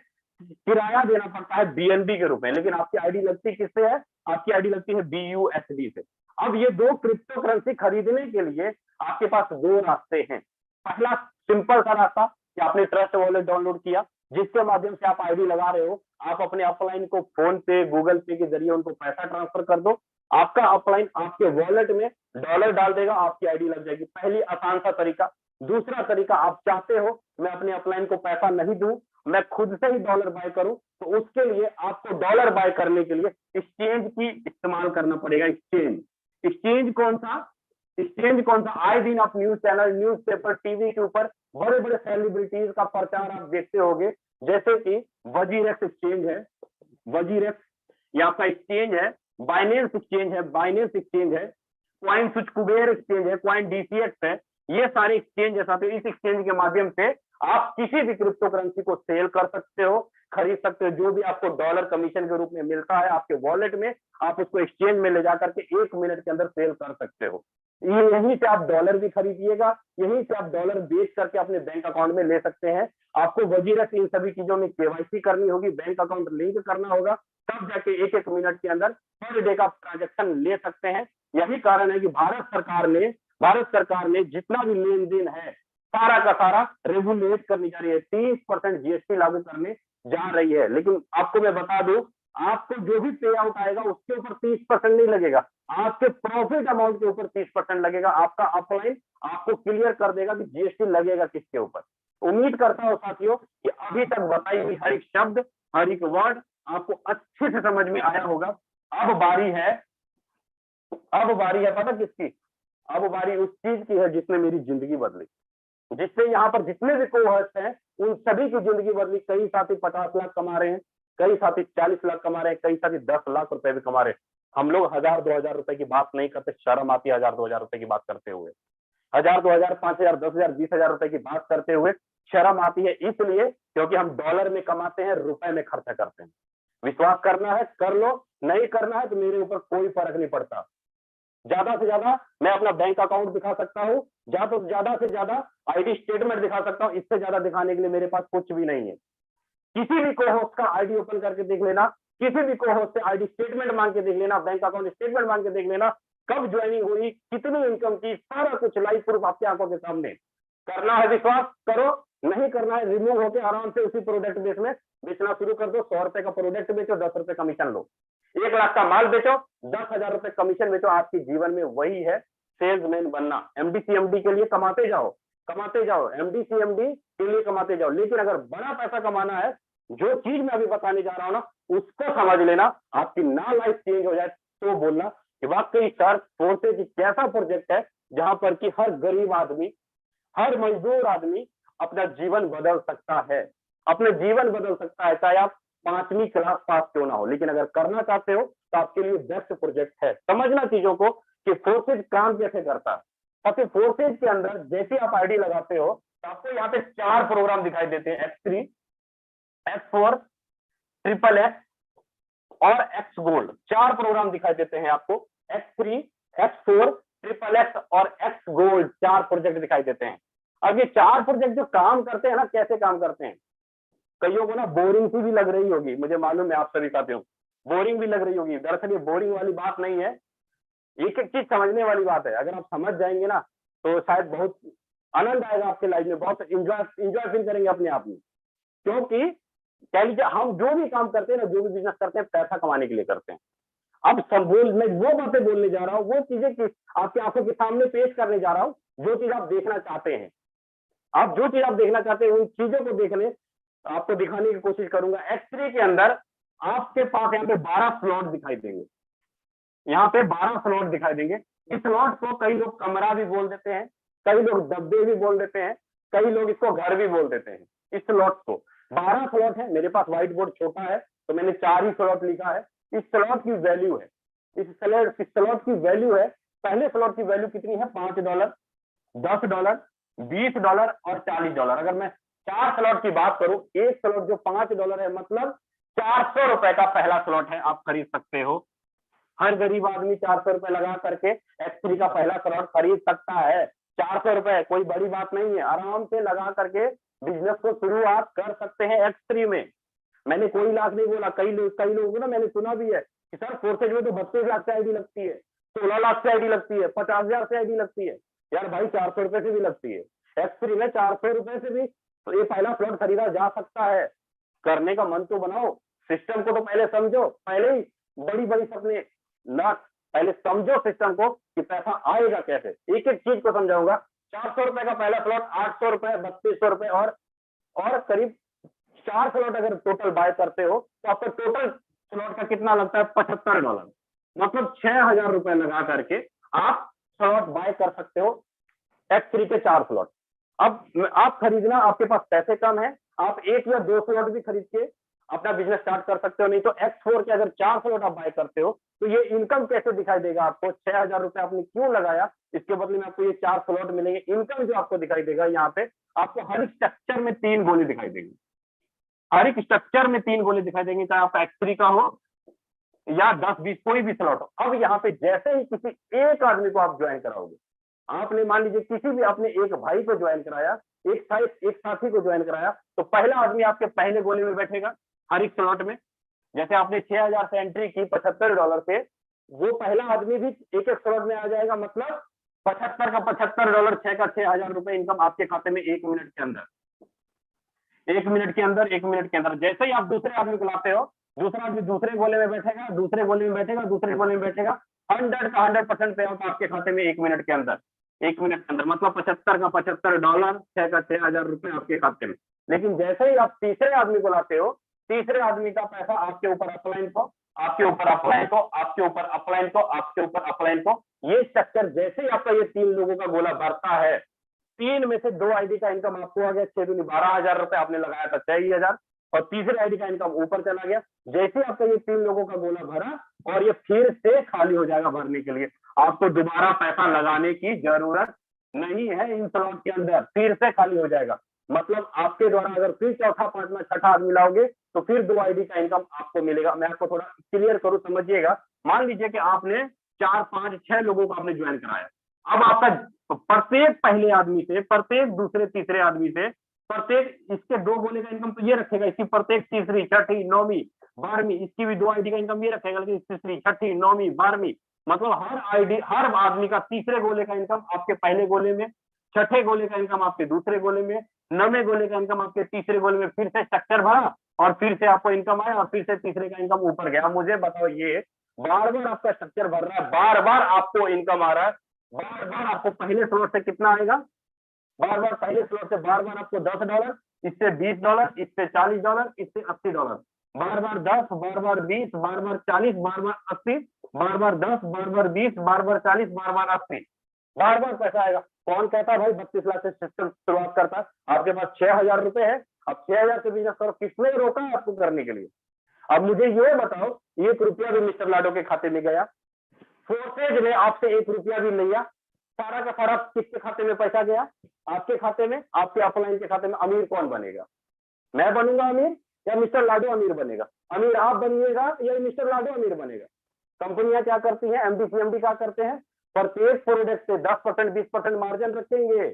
किराया देना पड़ता है BNB के रूप में। लेकिन आपकी आईडी लगती किससे है? आपकी आईडी लगती है BUSD से। अब ये 2 क्रिप्टो करेंसी खरीदने के लिए आपके पास 2 रास्ते हैं। पहला सिंपल सा रास्ता कि आपने ट्रस्ट वॉलेट डाउनलोड किया, जिसके माध्यम से आप आईडी लगा रहे हो। आप अपने अपलाइन को फोन पे, गूगल पे के जरिए उनको पैसा ट्रांसफर कर दो, आपका अपलाइन आपके वॉलेट में डॉलर डाल देगा, आपकी आईडी लग जाएगी। पहली आसान सा तरीका। दूसरा तरीका, आप चाहते हो मैं अपने अपलाइन को पैसा नहीं दूं, मैं खुद से ही डॉलर बाय करूं, तो उसके लिए आपको डॉलर बाय करने के लिए एक्सचेंज की इस्तेमाल करना पड़ेगा। एक्सचेंज कौन सा? आए दिन आप न्यूज चैनल, न्यूज़पेपर, टीवी के ऊपर बड़े बड़े सेलिब्रिटीज का प्रचार आप देखते होंगे, जैसे कि वजीरेक्स एक्सचेंज है, वजीरेक्स ये आपका एक्सचेंज है, बाइनेंस एक्सचेंज है, क्वाइन स्विच कुबेर एक्सचेंज है, क्वाइन DCX है। ये सारे एक्सचेंज है साथियों। इस एक्सचेंज के माध्यम से आप किसी भी क्रिप्टो करेंसी को सेल कर सकते हो, खरीद सकते हो। जो भी आपको डॉलर कमीशन के रूप में मिलता है आपके वॉलेट में, आप उसको एक्सचेंज में ले जाकर के 1 मिनट के अंदर सेल कर सकते हो। यहीं से आप डॉलर भी खरीदिएगा, यहीं से आप डॉलर बेच करके अपने बैंक अकाउंट में ले सकते हैं। आपको वजीरक इन सभी चीजों में KYC करनी होगी, बैंक अकाउंट लिंक करना होगा, तब जाके 1-1 मिनट के अंदर पर डे का ट्रांजेक्शन ले सकते हैं। यही कारण है कि भारत सरकार ने जितना भी लेन देन है सारा का सारा रेगुलेट करनी जा रही है, 30% GST लागू करने जा रही है। लेकिन आपको मैं बता दूं, आपको जो भी पे आउट आएगा उसके ऊपर 30% नहीं लगेगा, आपके प्रॉफिट अमाउंट के ऊपर 30% लगेगा। आपका अपलाइन आपको क्लियर कर देगा कि GST लगेगा किसके ऊपर। उम्मीद करता हूं साथियों कि अभी तक बताई हुई हर एक शब्द, हर एक वर्ड आपको अच्छे से समझ में आया होगा। अब बारी है पता किसकी? अब बारी उस चीज की है जिसने मेरी जिंदगी बदली, जिससे यहाँ पर जितने भी कोहोस्ट हैं उन सभी की जिंदगी बदली। कई साथी 50 लाख कमा रहे हैं, कई साथी 40 लाख कमा रहे हैं, कई साथी 10 लाख रुपए भी कमा रहे हैं। हम लोग 1000-2000 रुपए की बात नहीं करते, शर्म आती है 1000-2000 रुपए की बात करते हुए। 1000-2000, 5000, 10,000, 20,000 रुपए की बात करते हुए शर्म आती है, इसलिए क्योंकि हम डॉलर में कमाते हैं, रुपए में खर्चा करते हैं। विश्वास करना है कर लो, नहीं करना है तो मेरे ऊपर कोई फर्क नहीं पड़ता। ज्यादा से ज्यादा मैं अपना बैंक अकाउंट दिखा सकता हूँ, ज्यादा से ज्यादा आईडी स्टेटमेंट दिखा सकता हूँ। इससे ज्यादा दिखाने के लिए मेरे पास कुछ भी नहीं है। किसी भी कोहोस्ट का आईडी ओपन करके देख लेना, किसी भी कोहोस्ट से आईडी स्टेटमेंट मांग के देख लेना, बैंक अकाउंट स्टेटमेंट मांग के देख लेना, कब ज्वाइनिंग हुई, कितनी इनकम की, सारा कुछ लाइव प्रूफ आपकी आंखों के सामने। करना है विश्वास करो, नहीं करना है रिमूव होकर आराम से उसी प्रोडक्ट बेस में बेचना शुरू कर दो। 100 रुपए का प्रोडक्ट बेचो, 10 रुपए कमीशन लो। 1 लाख का माल बेचो, 10,000 रुपए कमीशन बेचो। आपके जीवन में वही है सेल्समैन बनना। MD-CMD के लिए कमाते जाओ, MD-CMD के लिए कमाते जाओ। लेकिन अगर बड़ा पैसा कमाना है, जो चीज मैं अभी बताने जा रहा हूं ना, उसको समझ लेना। आपकी ना लाइफ चेंज हो जाए तो बोलना कि वाकई सर फोर्सेज कैसा प्रोजेक्ट है, जहां पर कि हर गरीब आदमी, हर मजदूर आदमी अपना जीवन बदल सकता है, अपना जीवन बदल सकता है, चाहे आप 5वीं क्लास पास क्यों ना हो। लेकिन अगर करना चाहते हो तो आपके लिए बेस्ट प्रोजेक्ट है। समझना चीजों को कि फोर्सेज काम कैसे करता है। सबसे फोर्सेज के अंदर जैसे आप आईडी लगाते हो तो आपको यहाँ पे 4 प्रोग्राम दिखाई देते हैं, X3, X4, ट्रिपल एक्स और एक्स गोल्ड। 4 प्रोग्राम दिखाई देते हैं आपको, X3, X4, ट्रिपल एक्स और एक्स गोल्ड, 4 प्रोजेक्ट दिखाई देते हैं। अब ये 4 प्रोजेक्ट जो काम करते हैं ना, कैसे काम करते हैं, कईयों को ना बोरिंग सी भी लग रही होगी, मुझे मालूम है आप सभी साथियों, बोरिंग भी लग रही होगी। दरअसल ये बोरिंग वाली बात नहीं है, एक एक चीज समझने वाली बात है। अगर आप समझ जाएंगे ना तो शायद बहुत आनंद आएगा आपके लाइफ में, बहुत इंजॉय फील करेंगे अपने आप में। क्योंकि कह लीजिए हम जो भी काम करते हैं ना, जो भी बिजनेस करते हैं, पैसा कमाने के लिए करते हैं। अब मैं वो बातें बोलने जा रहा हूँ, वो चीजें आपकी आंखों के सामने पेश करने जा रहा हूँ जो चीज आप देखना चाहते हैं। आप जो चीज आप देखना चाहते हैं उन चीजों को देखने, आपको दिखाने की कोशिश करूंगा। X3 के अंदर आपके पास यहाँ पे 12 स्लॉट दिखाई देंगे, यहाँ पे 12 स्लॉट दिखाई देंगे। इस स्लॉट को कई लोग कमरा भी बोल देते हैं, कई लोग डब्बे भी बोल देते हैं, कई लोग इसको घर भी बोल देते हैं। इस स्लॉट को 12 स्लॉट है, मेरे पास व्हाइट बोर्ड छोटा है तो मैंने 4 ही स्लॉट लिखा है। इस स्लॉट की वैल्यू है, इस स्लॉट की वैल्यू है, पहले स्लॉट की वैल्यू कितनी है, $5, $10, $20 और $40। अगर मैं 4 स्लॉट की बात करूं, एक स्लॉट जो $5 है, मतलब 400 रुपए का पहला स्लॉट है, आप खरीद सकते हो। हर गरीब आदमी 400 रुपए लगा करके X3 का पहला स्लॉट खरीद सकता है। 400 रुपए कोई बड़ी बात नहीं है, आराम से लगा करके बिजनेस को शुरुआत कर सकते हैं X3 में। मैंने कोई लाख नहीं बोला, कई लोगों को ना मैंने सुना भी है कि सर फोर्सेज में तो 32 लाख से आईडी लगती है, 16 लाख से आईडी लगती है, 50,000 से आईडी लगती है। यार भाई 400 रुपए से भी लगती है। X3 में 400 रुपए से भी तो ये पहला प्लॉट खरीदा जा सकता है। करने का मन तो बनाओ, सिस्टम को तो पहले समझो, पहले ही बड़ी बड़ी सपने ना, पहले समझो सिस्टम को कि पैसा आएगा कैसे। एक एक चीज को समझाऊंगा। 400 रुपए का पहला प्लॉट, 800 रुपए, 3200 रुपए और करीब 4 स्लॉट अगर टोटल बाय करते हो तो आपका टोटल स्लॉट का कितना लगता है, $75। मतलब 6,000 रुपए लगा करके आप स्लॉट बाय कर सकते हो X3 के 4 स्लॉट। अब आप खरीदना, आपके पास पैसे कम है, आप 1 या 2 स्लॉट भी खरीद के अपना बिजनेस स्टार्ट कर सकते हो। नहीं तो X4 के अगर 4 स्लॉट आप बाय करते हो तो ये इनकम कैसे दिखाई देगा आपको। 6,000 रुपए आपने क्यों लगाया, इसके बदले में आपको ये 4 स्लॉट मिलेंगे। इनकम जो आपको दिखाई देगा, यहाँ पे आपको हर स्ट्रक्चर में 3 गोली दिखाई देगी, हर एक स्ट्रक्चर में 3 गोली दिखाई देंगी, चाहे आप X3 का हो या 10-20 कोई भी स्लॉट हो। अब यहाँ पे जैसे ही किसी एक आदमी को आप ज्वाइन कराओगे, आपने मान लीजिए किसी भी अपने एक भाई को ज्वाइन कराया, एक साथी को ज्वाइन कराया, तो पहला आदमी आपके पहले गोले में बैठेगा हर एक स्लॉट में। जैसे आपने 6,000 से एंट्री की $75 से, वो पहला आदमी भी एक एक स्लॉट में आ जाएगा। मतलब 75 का $75, 6 का 6,000 रुपए इनकम आपके खाते में 1 मिनट के अंदर, 1 मिनट के अंदर, 1 मिनट के अंदर। जैसे ही आप दूसरे आदमी को लाते हो, दूसरा आदमी दूसरे गोले में बैठेगा, दूसरे गोले में बैठेगा, दूसरे गोले में बैठेगा। 100 का 100% पे आउट आपके खाते में 1 मिनट के अंदर, 1 मिनट के अंदर। मतलब 75 का $75, 6 का 6,000 रुपए आपके खाते में। लेकिन जैसे ही आप तीसरे आदमी को लाते हो, तीसरे आदमी का पैसा आपके ऊपर अपलाइन को, आपके ऊपर अपलाइन को, आपके ऊपर अपलाइन को, आपके ऊपर अपलाइन को। ये स्ट्रक्चर जैसे ही आपका ये 3 लोगों का गोला भरता है, 3 में से 2 आईडी का इनकम आपको आ गया, 6 दूनी 12,000 रुपए आपने लगाया था, 6,000, और तीसरे आईडी का इनकम ऊपर चला गया। जैसे ही आपका ये 3 लोगों का गोला भरा और ये फिर से खाली हो जाएगा भरने के लिए, आपको दोबारा पैसा लगाने की जरूरत नहीं है। इन स्लॉट के अंदर फिर से खाली हो जाएगा। मतलब आपके द्वारा अगर फिर चौथा, पांचवा, छठा आदमी लाओगे तो फिर 2 आईडी का इनकम आपको मिलेगा। मैं आपको थोड़ा क्लियर करूं, समझिएगा। मान लीजिए कि आपने 4, 5, 6 लोगों को आपने ज्वाइन कराया। अब आपका प्रत्येक पहले आदमी से, प्रत्येक दूसरे, तीसरे आदमी से, प्रत्येक इसके 2 गोले का इनकम तो ये रखेगा, इसकी प्रत्येक तीसरी, छठी, 9वीं, 12वीं, इसकी भी 2 आईडी का इनकम ये रखेगा, लेकिन तीसरी, छठी, 9वीं, 12वीं, मतलब हर आदमी का तीसरे गोले का इनकम आपके पहले गोले में, छठे गोले का इनकम आपके दूसरे गोले में, 9वें गोले का इनकम आपके तीसरे गोले में। फिर से स्ट्रक्चर भरा और फिर से आपको इनकम आया और फिर से तीसरे का इनकम ऊपर गया। मुझे बताओ, ये बार बार आपका स्ट्रक्चर भर रहा है, बार बार आपको इनकम आ रहा है, बार बार आपको पहले स्लॉट से कितना आएगा, बार बार पहले स्लॉट से बार बार आपको $10, इससे $20, इससे $40, इससे $80, बार बार 10, बार बार 20, बार बार 40, बार बार 80, बार बार 10, बार बार 20, बार बार 40, बार बार 80। बार बार पैसा आएगा। कौन कहता है भाई 32 लाख से सिस्टम शुरुआत करता है? आपके पास 6,000 रुपए है, अब 6,000 से बिजनेस करो, किसने रोका है आपको करने के लिए? अब मुझे ये बताओ, 1 रुपया भी मिस्टर लाडो के खाते में गया? फोर्सेज ने आपसे 1 रुपया भी लिया? सारा का सारा किसके खाते में पैसा गया? आपके खाते में, आपके अपलाइन के खाते में। अमीर कौन बनेगा? मैं बनूंगा अमीर या मिस्टर लाडो अमीर बनेगा? अमीर आप बनिएगा या मिस्टर लाडो अमीर बनेगा? कंपनियां क्या करती हैं, एमडी सीएमडी क्या करते हैं, प्रत्येक प्रोडक्ट से 10% 20% मार्जिन रखेंगे,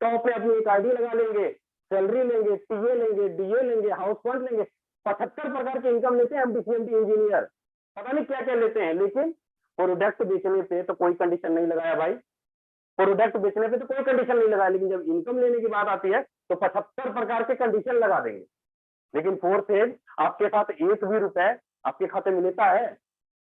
टॉप में अपनी एक आईडी लगा लेंगे, सैलरी लेंगे, टीए लेंगे, डीए लेंगे, हाउस फंड लेंगे, 75 प्रकार के इनकम लेते हैं एमडी सीएमडी इंजीनियर, पता नहीं क्या क्या लेते हैं। लेकिन प्रोडक्ट बेचने पे तो कोई कंडीशन नहीं लगाया भाई, प्रोडक्ट बेचने पे तो कोई कंडीशन नहीं लगाया, लेकिन जब इनकम लेने की बात आती है तो 75 प्रकार के कंडीशन लगा देंगे। लेकिन फोर्सेज आपके साथ 1 भी रुपए आपके खाते में लेता है?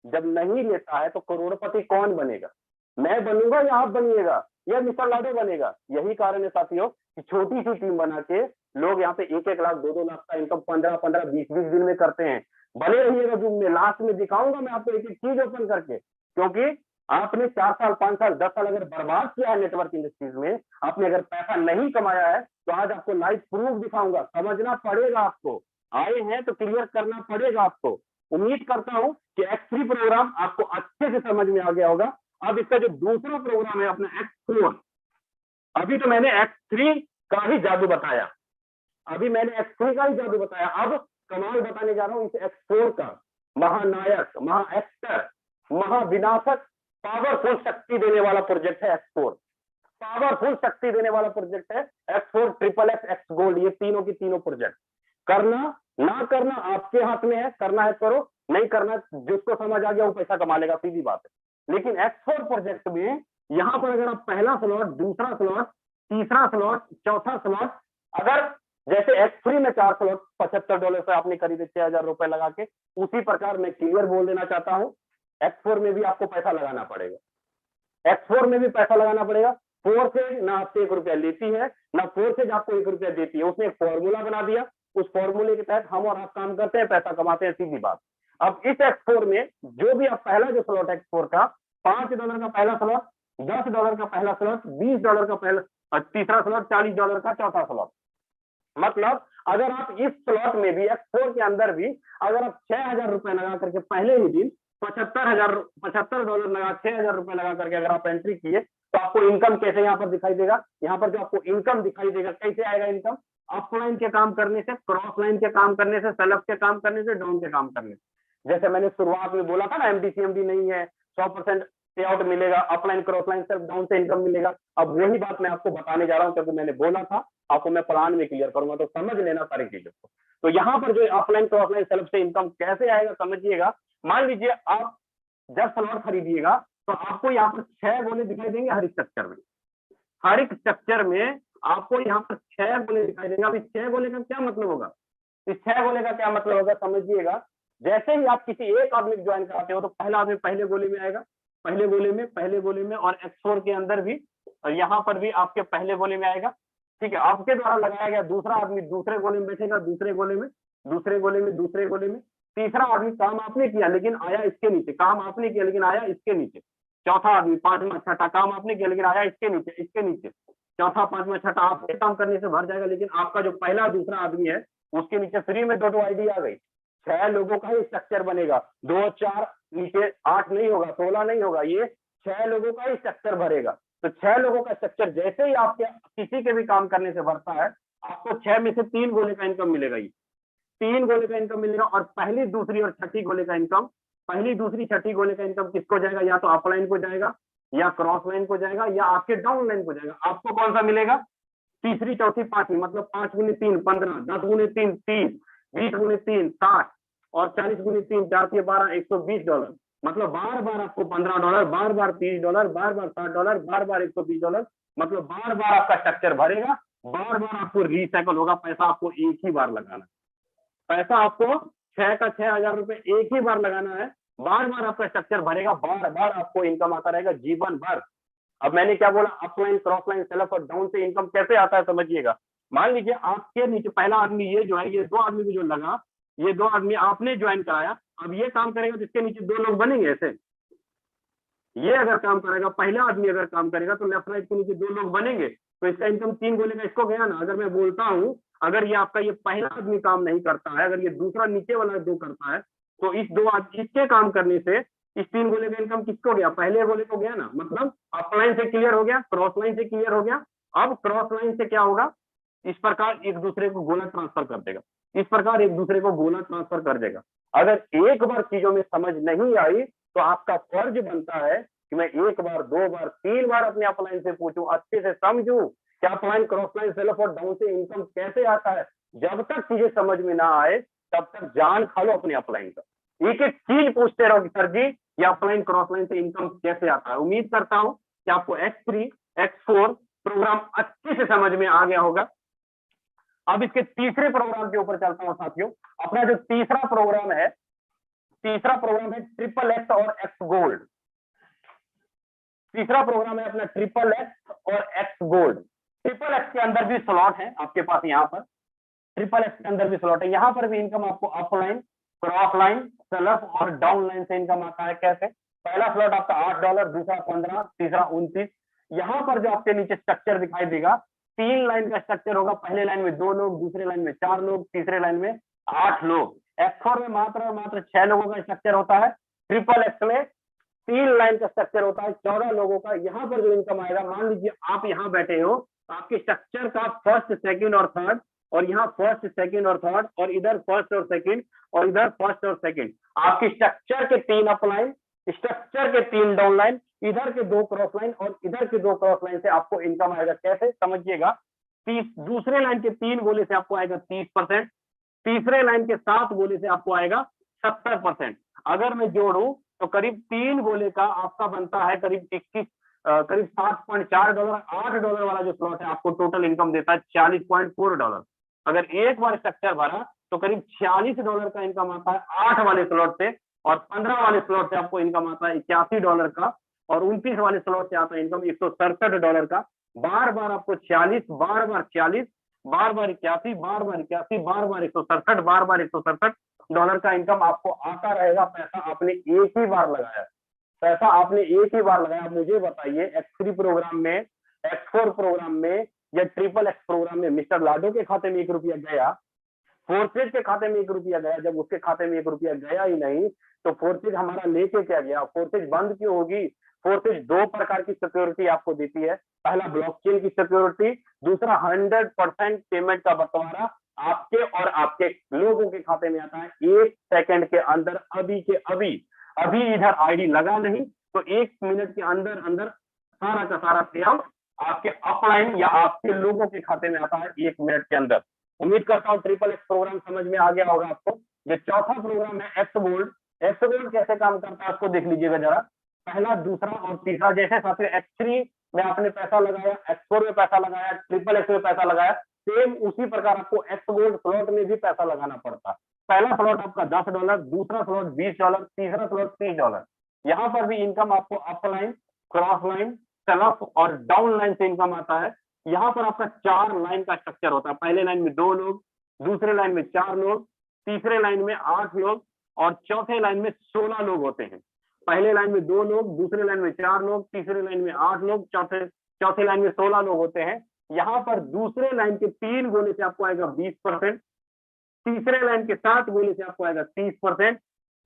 जब नहीं लेता है तो करोड़पति कौन बनेगा? मैं बनूंगा या आप बनिएगा या मिस्टर लाडो बनेगा? यही कारण है साथियों कि छोटी सी टीम बना के लोग यहाँ पे 1-1 लाख 2-2 लाख का इनकम 15-15 20-20 दिन में करते हैं। बने रहिएगा जूम में, लास्ट में दिखाऊंगा मैं आपको एक एक चीज ओपन करके, क्योंकि आपने 4 साल 5 साल 10 साल अगर बर्बाद किया है नेटवर्क इंडस्ट्रीज में, आपने अगर पैसा नहीं कमाया है, तो आज आपको लाइव प्रूफ दिखाऊंगा। समझना पड़ेगा आपको, आए हैं तो क्लियर करना पड़ेगा आपको। उम्मीद करता हूं कि X3 प्रोग्राम आपको अच्छे से समझ में आ गया होगा। अब इसका जो दूसरा प्रोग्राम है अपना X4, अभी तो मैंने X3 का ही जादू बताया, अभी मैंने X3 का ही जादू बताया, अब कमाल बताने जा रहा हूं इस X4 का। महानायक, महा एक्टर, महाविनाशक, पावरफुल शक्ति देने वाला प्रोजेक्ट है X4। पावरफुल शक्ति देने वाला प्रोजेक्ट है X4, XXX, X गोल्ड, ये तीनों की तीनों प्रोजेक्ट। करना ना करना आपके हाथ में है, करना है करो, नहीं करना जिसको समझ आ गया वो पैसा कमा लेगा, सीधी बात है। लेकिन X4 प्रोजेक्ट में यहां पर अगर आप पहला स्लॉट, दूसरा स्लॉट, तीसरा स्लॉट, चौथा स्लॉट, अगर जैसे X3 में 4 स्लॉट $75 से आपने खरीदे 6,000 रुपए लगा के, उसी प्रकार मैं क्लियर बोल देना चाहता हूं X4 में भी आपको पैसा लगाना पड़ेगा। X4 में भी पैसा लगाना पड़ेगा। फोर्सेज ना आपसे 1 रुपया लेती है, ना फोर्सेज आपको 1 रुपया देती है। उसने एक फॉर्मूला बना दिया, उस फॉर्मूले के तहत हम और आप काम करते हैं, पैसा कमाते हैं, सीधी बात। अब इस X4 में जो भी आप पहला जो स्लॉट X4 का, $5 का पहला स्लॉट, $10 का पहला स्लॉट, $20 का पहला तीसरा स्लॉट, $40 का चौथा स्लॉट। मतलब अगर आप इस स्लॉट में भी X4 के अंदर भी अगर आप 6,000 रुपए लगा करके पहले ही दिन $75 लगा, 6,000 रुपए लगा करके अगर आप एंट्री किए, तो आपको इनकम कैसे यहाँ पर दिखाई देगा? यहाँ पर जो आपको इनकम दिखाई देगा, कैसे आएगा इनकम? अपलाइन के काम करने से, क्रॉस लाइन के काम करने से, सेल्फ के काम करने से, डाउन के काम करने से। जैसे मैंने शुरुआत में बोला था ना, एमडी सीएमडी नहीं है, 100% पे आउट मिलेगा, upline cross line self down से इनकम मिलेगा। अब वही बात मैं आपको बताने जा रहा हूँ, क्योंकि मैंने बोला था आपको मैं प्लान में क्लियर करूंगा, तो समझ लेना सारी चीजों को। तो यहाँ पर जो अपलाइन क्रॉस लाइन सेल्फ से इनकम कैसे आएगा समझिएगा। मान लीजिए आप जब स्लॉट खरीदिएगा तो आपको यहाँ पर 6 गोले दिखाई देंगे हर स्ट्रक्चर में, हर एक स्ट्रक्चर में आपको यहाँ पर 6 गोले दिखाई देंगे। अब इस 6 गोले का क्या मतलब होगा? इस 6 गोले का क्या मतलब होगा समझिएगा। जैसे ही आप किसी एक आदमी को ज्वाइन कराते हो तो पहला आदमी पहले गोले में आएगा, पहले गोले में, और X4 के अंदर भी, और यहाँ पर भी आपके पहले गोले में आएगा। ठीक है, आपके द्वारा लगाया गया दूसरा आदमी दूसरे गोले में बैठेगा, दूसरे गोले में। तीसरा आदमी काम आपने किया लेकिन आया इसके नीचे, काम आपने किया लेकिन आया इसके नीचे। चौथा आदमी, पांचवा, छठा, काम आपने किया लेकिन आया इसके नीचे। चौथा, पांचवा, छठा आपके काम करने से भर जाएगा, लेकिन आपका जो पहला दूसरा आदमी है उसके नीचे फ्री में 2 आईडी आ गई। 6 लोगों का ही स्ट्रक्चर बनेगा, 2 4 नीचे 8 नहीं होगा, 16 नहीं होगा, ये 6 लोगों का ही स्ट्रक्चर भरेगा। तो 6 लोगों का स्ट्रक्चर जैसे ही आपके किसी के भी काम करने से भरता है, आपको 6 में से 3 गोले का इनकम मिलेगा। ये 3 गोले का इनकम मिलेगा। और पहली, दूसरी और छठी गोले का इनकम, पहली, दूसरी, छठी गोले का इनकम किसको जाएगा? या तो अपलाइन को जाएगा, या क्रॉस लाइन को जाएगा, या आपके डाउन लाइन को जाएगा। आपको कौन सा मिलेगा? तीसरी, चौथी, पांचवी, मतलब 5 गुने 3 15, 10 गुने 3 30, 20 गुने 3 60, और 40 गुने 3 4 12 $120। मतलब बार बार आपको $15, बार बार $30, बार बार $60, बार बार $120। मतलब बार बार आपका स्ट्रक्चर भरेगा, बार बार आपको रिसाइकल होगा। पैसा आपको एक ही बार लगाना है, पैसा आपको 6 का 6,000 रुपए एक ही बार लगाना है। बार बार आपका स्ट्रक्चर भरेगा, बार बार आपको इनकम आता रहेगा जीवन भर। अब मैंने क्या बोला? अपलाइन, क्रॉस लाइन, सेल्फ और डाउन से इनकम कैसे आता है समझिएगा। मान लीजिए आपके नीचे पहला आदमी ये जो है, ये 2 आदमी को जो लगा, ये 2 आदमी आपने ज्वाइन कराया। अब ये काम करेगा तो इसके नीचे 2 लोग बनेंगे ऐसे, ये अगर काम करेगा, पहला आदमी अगर काम करेगा तो लेफ्ट राइट के नीचे 2 लोग बनेंगे, तो इसका इनकम 3 गोले का इसको गया ना। अगर मैं बोलता हूँ अगर ये आपका ये पहला आदमी काम नहीं करता है, अगर ये दूसरा नीचे वाला 2 करता है, तो इस 2 इसके काम करने से इस 3 गोले का इनकम किसको गया, पहले गोले को गया ना। मतलब अपलाइन से क्लियर हो गया, क्रॉस लाइन से क्लियर हो गया। अब क्रॉस लाइन से क्या होगा, इस प्रकार एक दूसरे को गोला ट्रांसफर कर देगा, इस प्रकार एक दूसरे को गोला ट्रांसफर कर देगा। अगर एक बार चीजों में समझ नहीं आई तो आपका फर्ज बनता है कि मैं 1 बार 2 बार 3 बार अपने अपलाइन से पूछूं, अच्छे से समझूं कि अपलाइन क्रॉस लाइन सेल्फ और डाउन से इनकम कैसे आता है। जब तक चीजें समझ में ना आए तब तक जान खा लो अपने अपलाइन का, एक एक चीज पूछते रहो कि सर जी ये अपलाइन क्रॉस लाइन से इनकम कैसे आता है। उम्मीद करता हूं कि आपको X3 X4 प्रोग्राम अच्छे से समझ में आ गया होगा। अब इसके तीसरे प्रोग्राम के ऊपर चलता हूं साथियों। अपना जो तीसरा प्रोग्राम है ट्रिपल एक्स और एक्स गोल्ड। तीसरा प्रोग्राम है अपना ट्रिपल एक्स और एक्स गोल्ड। ट्रिपल एक्स के अंदर भी स्लॉट है आपके पास, यहाँ पर ट्रिपल एक्स के अंदर भी स्लॉट है। यहाँ पर भी इनकम आपको अपलाइन, क्रॉस लाइन, सेल्फ और डाउन लाइन से इनकम आता है। कैसे, पहला स्लॉट आपका $8, दूसरा 15, तीसरा 29। यहाँ पर जो आपके नीचे स्ट्रक्चर दिखाई देगा 3 लाइन का स्ट्रक्चर होगा। पहले लाइन में 2 लोग, दूसरे लाइन में 4 लोग, तीसरे लाइन में 8 लोग। X4 में मात्र 6 लोगों का स्ट्रक्चर होता है। ट्रिपल एक्स में 3 लाइन का स्ट्रक्चर होता है, 14 लोगों का। यहाँ पर जो इनकम आएगा, मान लीजिए आप यहाँ बैठे हो, आपके स्ट्रक्चर का फर्स्ट, सेकंड और थर्ड, और यहाँ फर्स्ट, सेकंड और थर्ड, और इधर फर्स्ट और सेकंड, और इधर फर्स्ट और सेकंड। आपकी स्ट्रक्चर के 3 अपलाइन, स्ट्रक्चर के 3 डाउन लाइन, इधर के 2 क्रॉस लाइन और इधर के 2 क्रॉस लाइन से आपको इनकम आएगा। कैसे, समझिएगा। दूसरे लाइन के 3 गोले से आपको आएगा 30%, तीसरे लाइन के 7 गोले से आपको आएगा 70%। अगर मैं जोड़ूं तो करीब 3 गोले का आपका बनता है करीब 7.4 डॉलर। $8 वाला जो स्लॉट है आपको टोटल इनकम देता है $40.4। अगर एक बार स्ट्रक्चर भरा तो करीब $46 का इनकम आता है 8 वाले स्लॉट से, और 15 वाले स्लॉट से आपको इनकम आता है $81 का, और 29 वाले स्लॉट से आता है इनकम $167 का। बार बार आपको 46, बार बार 41, बार बार 81, बार बार 81, बार बार 167, बार बार $167 का इनकम आपको आता रहेगा। पैसा आपने एक ही बार लगाया, पैसा आपने एक ही बार लगाया। मुझे बताइए X3 प्रोग्राम में, X4 प्रोग्राम में या ट्रिपल एक्स प्रोग्राम में मिस्टर लाडो के खाते में 1 रुपया गया, फोर्सेज के खाते में 1 रुपया गया? जब उसके खाते में 1 रुपया गया ही नहीं तो फोर्सेज हमारा लेके क्या गया? फोर्सेज बंद क्यों होगी? फोर्सेज 2 प्रकार की सिक्योरिटी आपको देती है। पहला ब्लॉकचेन की सिक्योरिटी, दूसरा 100% पेमेंट का बंटवारा आपके और आपके लोगों के खाते में आता है 1 सेकंड के अंदर। अभी के अभी इधर आईडी लगा नहीं तो 1 मिनट के अंदर अंदर सारा का सारा पेआउट आपके अपलाइन या आपके लोगों के खाते में आता है 1 मिनट के अंदर। उम्मीद करता हूँ ट्रिपल एक्स प्रोग्राम समझ में आ गया होगा आपको। जो चौथा प्रोग्राम है एक्स गोल्ड, एक्स गोल्ड कैसे काम करता है उसको देख लीजिएगा जरा। पहला, दूसरा और तीसरा, जैसे साथियों X3 में आपने पैसा लगाया, X4 में पैसा लगाया, ट्रिपल एक्स में पैसा लगाया, सेम उसी प्रकार आपको एक्स गोल्ड स्लॉट में भी पैसा लगाना पड़ता है। पहला स्लॉट आपका $10, दूसरा स्लॉट $20, तीसरा स्लॉट $30। यहाँ पर भी इनकम आपको अपलाइन, क्रॉस लाइन, सेल्फ और डाउन लाइन से इनकम आता है। यहाँ पर आपका 4 लाइन का स्ट्रक्चर होता है। पहले लाइन में 2 लोग, दूसरे लाइन में 4 लोग, तीसरे लाइन में 8 लोग और चौथे लाइन में 16 लोग होते हैं। पहले लाइन में 2 लोग, दूसरे लाइन में 4 लोग, तीसरे लाइन में 8 लोग, चौथे लाइन में 16 लोग होते हैं। यहाँ पर दूसरे लाइन के 3 गोले से आपको आएगा 20%, तीसरे लाइन के 7 गोले से आपको आएगा 30%,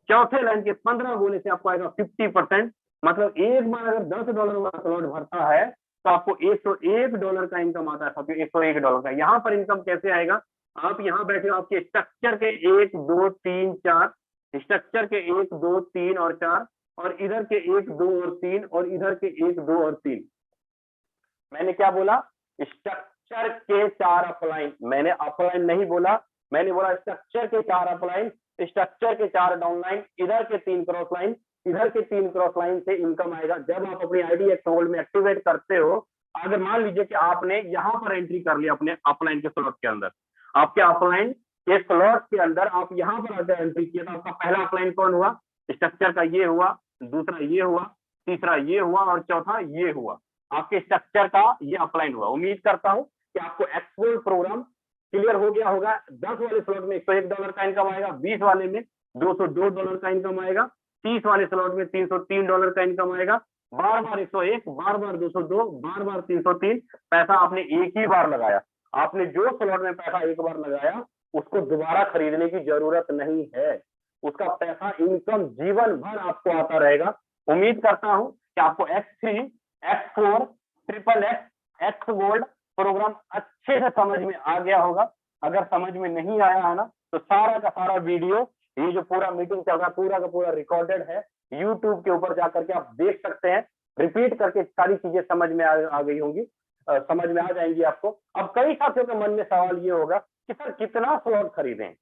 चौथे लाइन के 15 गोले से आपको आएगा 50%। मतलब एक बार अगर $10 वाला स्लॉट भरता है तो आपको $101 का इनकम आता है साथियों, $101 का। यहाँ पर इनकम कैसे आएगा? आप यहाँ बैठे हो, आपके स्ट्रक्चर के 1 2 3 4, स्ट्रक्चर के 1 2 3 और 4, और इधर के 1 2 और 3, और इधर के 1 2 और 3। मैंने क्या बोला? स्ट्रक्चर के 4 अपलाइन। मैंने अपलाइन नहीं बोला, मैंने बोला स्ट्रक्चर के 4 अपलाइन, स्ट्रक्चर के 4 डाउनलाइन, इधर के 3 क्रॉस लाइन, इधर के 3 क्रॉस लाइन से इनकम आएगा। जब आप अपनी आईडी एक्स गोल्ड में एक्टिवेट करते हो, अगर मान लीजिए कि आपने यहाँ पर एंट्री कर लिया अपने अपलाइन के स्लॉट के अंदर, आपके अपलाइन के स्लॉट के अंदर आप यहाँ पर अगर एंट्री किया तो आपका पहला अपलाइन कौन हुआ? स्ट्रक्चर का ये हुआ, दूसरा ये हुआ, तीसरा ये हुआ और चौथा ये हुआ। आपके स्ट्रक्चर का ये अपलाइन हुआ। उम्मीद करता हूं कि आपको एक्स गोल्ड प्रोग्राम क्लियर हो गया होगा। 10 वाले स्लॉट में $101 का इनकम आएगा, 20 वाले में $202 का इनकम आएगा, 30 वाले स्लॉट में $303 का इनकम आएगा, बार बार 101, बार बार 202, बार बार 303 पैसा आपने एक ही बार लगाया। आपने जो स्लॉट में पैसा एक बार लगाया उसको दोबारा खरीदने की जरूरत नहीं है। उसका पैसा इनकम जीवन भर आपको आता रहेगा। उम्मीद करता हूं कि आपको X3, X4, triple x gold programme अच्छे से समझ में आ गया होगा। अगर समझ में नहीं आया है ना तो सारा का सारा वीडियो, ये जो पूरा मीटिंग चल रहा है पूरा का पूरा रिकॉर्डेड है, यूट्यूब के ऊपर जाकर के आप देख सकते हैं। रिपीट करके सारी चीजें समझ में आ गई होंगी, समझ में आ जाएंगी आपको। अब कई साथियों के मन में सवाल ये होगा कि सर कितना स्लॉट खरीदें,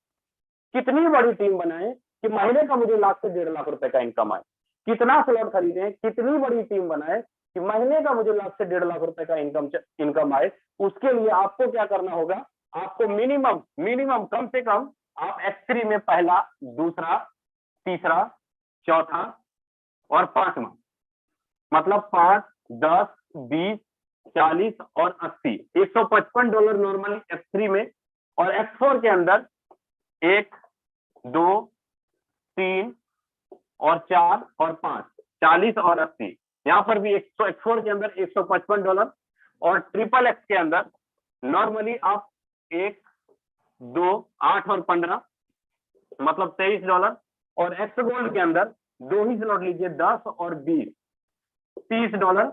कितनी बड़ी टीम बनाएं कि महीने का मुझे लाख से 1.5 लाख रुपए का इनकम आए, कितना स्लॉट खरीदें, कितनी बड़ी टीम बनाए कि महीने का मुझे लाख से 1.5 लाख रुपए का इनकम आए। उसके लिए आपको क्या करना होगा, आपको मिनिमम कम से कम आप X3 में पहला, दूसरा, तीसरा, चौथा और पांचवा, मतलब 5, 10, 20, 40 और 80, $155 नॉर्मली X3 में। और X4 के अंदर 1, 2, 3 और 4 और 5, 40 और 80। यहाँ पर भी X4 के अंदर $155 और ट्रिपल एक्स के अंदर नॉर्मली आप 1, 2, 8 और 15 मतलब $23। और एक्स गोल्ड के अंदर दो ही स्लॉट लीजिए, 10 और 20, $30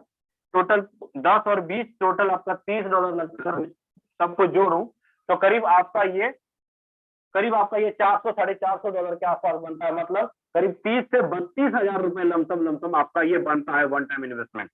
टोटल। 10 और 20 टोटल आपका $30 लगकर सबको जोड़ू तो करीब आपका ये 400 $450 के आसपास बनता है। मतलब करीब 30 से 32 हजार रुपए लमसम आपका ये बनता है वन टाइम इन्वेस्टमेंट।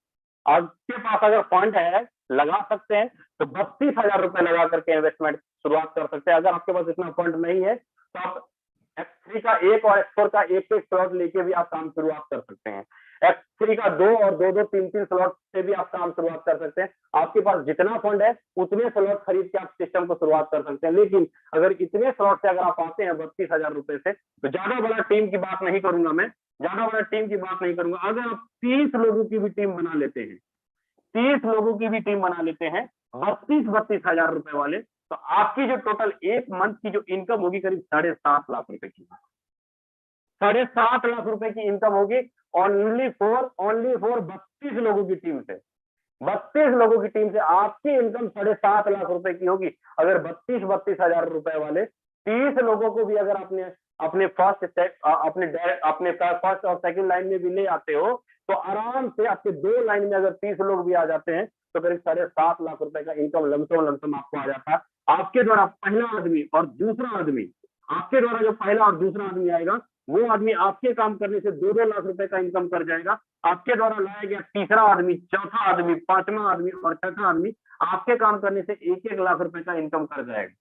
आपके पास अगर फंड है लगा सकते हैं तो 32,000 रुपए लगा करके इन्वेस्टमेंट शुरुआत कर सकते हैं। अगर आपके पास इतना फंड नहीं है तो आप X3 का 1 और X4 का 1 स्लॉट लेके भी आप काम शुरुआत कर सकते हैं। X3 का 2 और 2, 3 स्लॉट से भी आप काम शुरुआत कर सकते हैं। आपके पास जितना फंड है उतने स्लॉट खरीद के आप सिस्टम को शुरुआत कर सकते हैं। लेकिन अगर इतने स्लॉट से अगर आप आते हैं 32,000 रुपए से तो ज्यादा बड़ा टीम की बात नहीं करूंगा मैं, ज्यादा बड़ा टीम की बात नहीं करूंगा। अगर आप 30 लोगों की भी टीम बना लेते हैं, 30 लोगों की भी टीम बना लेते हैं 32 हजार रुपए वाले, तो आपकी जो टोटल एक मंथ की जो इनकम होगी करीब 7.5 लाख रुपए की, 7.5 लाख रुपए की इनकम होगी ओनली फॉर 32 लोगों की टीम से। 32 लोगों की टीम से आपकी इनकम 7.5 लाख रुपए की होगी। अगर 32 हजार रुपए वाले 30 लोगों को भी अगर अपने फर्स्ट और सेकंड लाइन में भी ले आते हो तो आराम से आपके 2 लाइन में अगर 30 लोग भी आ जाते हैं तो करीब 7.5 लाख रुपए का इनकम लमसम आपको आ जाता है। आपके द्वारा पहला आदमी और दूसरा आदमी, आपके द्वारा जो पहला और दूसरा आदमी आएगा वो आदमी आपके काम करने से 2-2 लाख रुपए का इनकम कर जाएगा। आपके द्वारा लाया गया तीसरा आदमी, चौथा आदमी, पांचवा आदमी और छठा आदमी आपके काम करने से 1-1 लाख रुपए का इनकम कर जाएगा।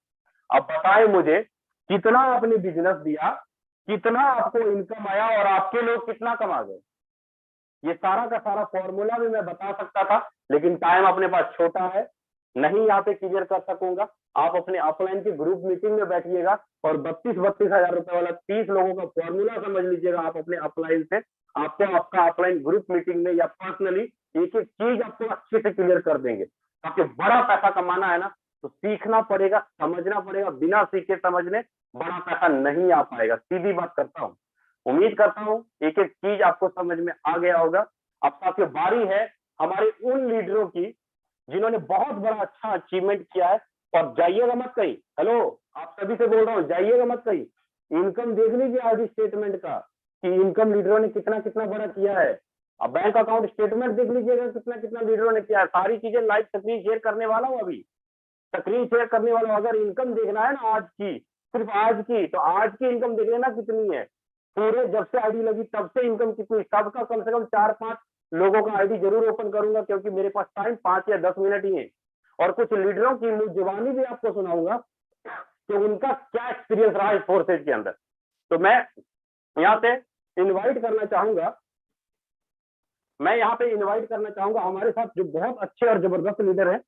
अब बताएं मुझे कितना आपने बिजनेस दिया, कितना आपको इनकम आया और आपके लोग कितना कमा गए। ये सारा का सारा फॉर्मूला भी मैं बता सकता था लेकिन टाइम अपने पास छोटा है, नहीं यहाँ पे क्लियर कर सकूंगा। आप अपने अपलाइन की ग्रुप मीटिंग में बैठिएगा और 32 हजार रुपए वाला 30 लोगों का फॉर्मूला समझ लीजिएगा आप अपने अपलाइन से। आपको आपका अपलाइन ग्रुप मीटिंग में या पर्सनली एक एक चीज आपको अच्छे से क्लियर कर देंगे। आपके बड़ा पैसा कमाना है ना तो सीखना पड़ेगा, समझना पड़ेगा। बिना सीखे समझने बड़ा पैसा नहीं आ पाएगा, सीधी बात करता हूँ। उम्मीद करता हूँ एक एक चीज आपको समझ में आ गया होगा। अब साथियों बारी है हमारे उन लीडरों की जिन्होंने बहुत बड़ा अच्छा अचीवमेंट किया है। और जाइएगा मत कहीं, हेलो आप सभी से बोल रहा हूँ, जाइएगा मत कहीं। इनकम देख लीजिए आज स्टेटमेंट का कि इनकम लीडरों ने कितना कितना बड़ा किया है। अब बैंक अकाउंट स्टेटमेंट देख लीजिएगा कितना कितना लीडरों ने किया है। सारी चीजें लाइव स्क्रीन शेयर करने वाला हूँ, अभी स्क्रीन शेयर करने वाला हूँ। अगर इनकम देखना है ना आज की, सिर्फ आज की, तो आज की इनकम देख लेना कितनी है। पूरे जब से आईडी लगी तब से इनकम कितनी, सबका कम से कम 4-5 लोगों का आईडी जरूर ओपन करूंगा क्योंकि मेरे पास टाइम 5 या 10 मिनट ही है। और कुछ लीडरों की मुंह जुबानी भी आपको सुनाऊंगा कि उनका क्या एक्सपीरियंस रहा इस फोर्सेज के अंदर। तो मैं यहाँ पे इनवाइट करना चाहूंगा, हमारे साथ जो बहुत अच्छे और जबरदस्त लीडर है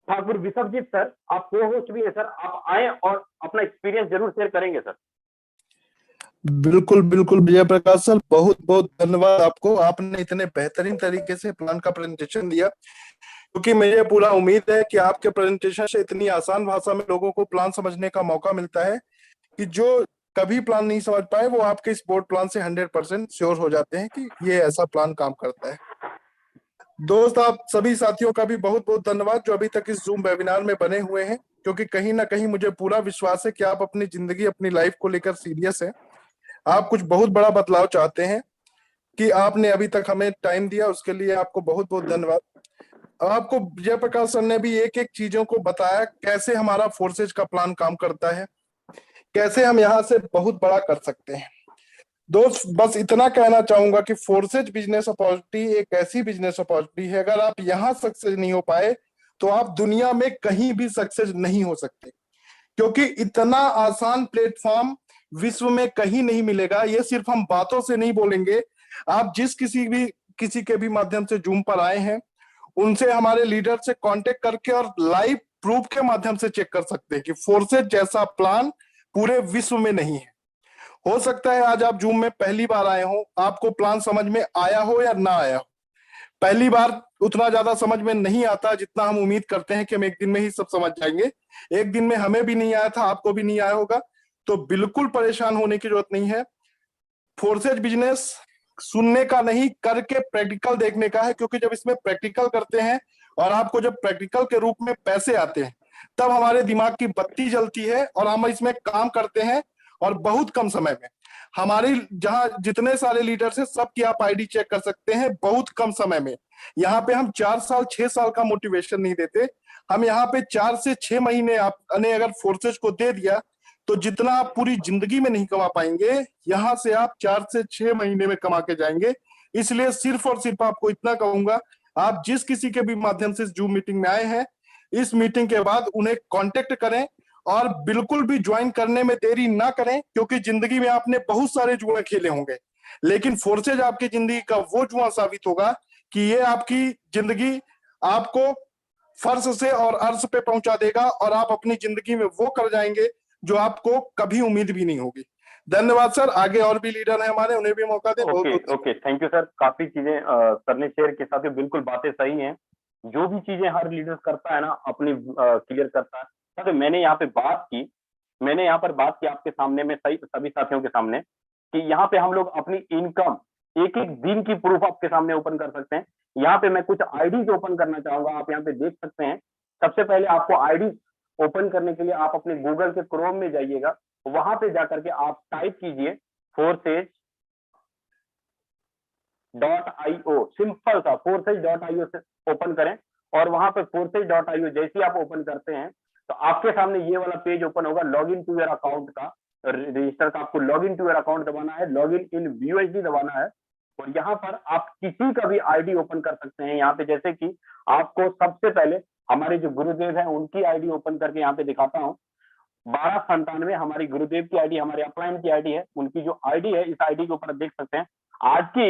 ठाकुर विश्वजीत सर। आप को होस्ट भी है सर, आप आए और अपना एक्सपीरियंस जरूर शेयर करेंगे सर। बिल्कुल बिल्कुल विजय प्रकाश सर, बहुत बहुत धन्यवाद आपको। आपने इतने बेहतरीन तरीके से प्लान का प्रेजेंटेशन दिया, क्योंकि मुझे पूरा उम्मीद है कि आपके प्रेजेंटेशन से इतनी आसान भाषा में लोगों को प्लान समझने का मौका मिलता है कि जो कभी प्लान नहीं समझ पाए वो आपके स्पोर्ट प्लान से 100% श्योर हो जाते हैं कि ये ऐसा प्लान काम करता है। दोस्त, आप सभी साथियों का भी बहुत बहुत धन्यवाद जो अभी तक इस जूम वेबिनार में बने हुए हैं, क्योंकि कहीं ना कहीं मुझे पूरा विश्वास है कि आप अपनी जिंदगी, अपनी लाइफ को लेकर सीरियस हैं। आप कुछ बहुत बड़ा बदलाव चाहते हैं। कि आपने अभी तक हमें टाइम दिया उसके लिए आपको बहुत बहुत धन्यवाद। आपको विजय प्रकाश सर ने भी एक एक चीजों को बताया, कैसे हमारा फोर्सेज का प्लान काम करता है, कैसे हम यहाँ से बहुत बड़ा कर सकते हैं। दोस्त, बस इतना कहना चाहूंगा कि फोर्सेज बिजनेस अपॉर्चुनिटी एक ऐसी बिजनेस अपॉर्चुनिटी है, अगर आप यहाँ सक्सेस नहीं हो पाए तो आप दुनिया में कहीं भी सक्सेस नहीं हो सकते, क्योंकि इतना आसान प्लेटफॉर्म विश्व में कहीं नहीं मिलेगा। ये सिर्फ हम बातों से नहीं बोलेंगे। आप जिस किसी के भी माध्यम से जूम पर आए हैं, उनसे, हमारे लीडर से कांटेक्ट करके और लाइव प्रूफ के माध्यम से चेक कर सकते हैं कि फोर्सेज जैसा प्लान पूरे विश्व में नहीं है। हो सकता है आज आप जूम में पहली बार आए हो, आपको प्लान समझ में आया हो या ना आया हो। पहली बार उतना ज्यादा समझ में नहीं आता जितना हम उम्मीद करते हैं कि हम एक दिन में ही सब समझ जाएंगे। एक दिन में हमें भी नहीं आया था, आपको भी नहीं आया होगा, तो बिल्कुल परेशान होने की जरूरत नहीं है। फोर्सेज बिजनेस सुनने का नहीं, करके प्रैक्टिकल देखने का है, क्योंकि जब इसमें प्रैक्टिकल करते हैं और आपको जब प्रैक्टिकल के रूप में पैसे आते हैं, तब हमारे दिमाग की बत्ती जलती है और हम इसमें काम करते हैं। और बहुत कम समय में हमारी, जहां जितने सारे लीडर्स हैं सबकी आप आईडी चेक कर सकते हैं, बहुत कम समय में। यहाँ पे हम 4 साल 6 साल का मोटिवेशन नहीं देते, हम यहाँ पे 4 से 6 महीने आपने अगर फोर्सेज को दे दिया तो जितना आप पूरी जिंदगी में नहीं कमा पाएंगे, यहां से आप 4 से 6 महीने में कमा के जाएंगे। इसलिए सिर्फ और सिर्फ आपको इतना कहूंगा, आप जिस किसी के भी माध्यम से जूम मीटिंग में आए हैं, इस मीटिंग के बाद उन्हें कांटेक्ट करें और बिल्कुल भी ज्वाइन करने में देरी ना करें, क्योंकि जिंदगी में आपने बहुत सारे जुए खेले होंगे, लेकिन फोर्सेज आपकी जिंदगी का वो जुआ साबित होगा कि ये आपकी जिंदगी आपको फर्श से और अर्श पे पहुंचा देगा और आप अपनी जिंदगी में वो कर जाएंगे जो आपको कभी उम्मीद भी नहीं होगी। धन्यवाद सर। आगे और भी लीडर हैं हमारे, उन्हें भी मौका दें। बहुत बहुत ओके, थैंक यू सर। काफी चीजें सर ने शेयर के साथ, बिल्कुल बातें सही हैं। जो भी चीजें हर लीडर करता है ना, अपनी क्लियर करता है। तो मैंने यहाँ पे बात की, आपके सामने में, सभी साथियों के सामने, कि यहाँ पे हम लोग अपनी इनकम एक एक दिन की प्रूफ आपके सामने ओपन कर सकते हैं। यहाँ पे मैं कुछ आईडीज ओपन करना चाहूंगा, आप यहाँ पे देख सकते हैं। सबसे पहले आपको आईडी ओपन करने के लिए आप अपने गूगल के क्रोम में जाइएगा, वहां पे जाकर के आप टाइप कीजिए forces.io, सिंपल सा forces.io से ओपन करें। और वहां पे forces.io जैसे आप ओपन करते हैं तो आपके सामने ये वाला पेज ओपन होगा, log in to your account का, रजिस्टर का। आपको log in to your account दबाना है, लॉग इन BUSD दबाना है, और यहाँ पर आप किसी का भी आईडी ओपन कर सकते हैं। यहाँ पे जैसे कि आपको सबसे पहले हमारे जो गुरुदेव हैं उनकी आईडी ओपन करके यहाँ पे दिखाता हूँ। 1297 हमारी गुरुदेव की आईडी, हमारे अपलाइन की आईडी है। उनकी जो आईडी है, इस आईडी के ऊपर देख सकते हैं आज की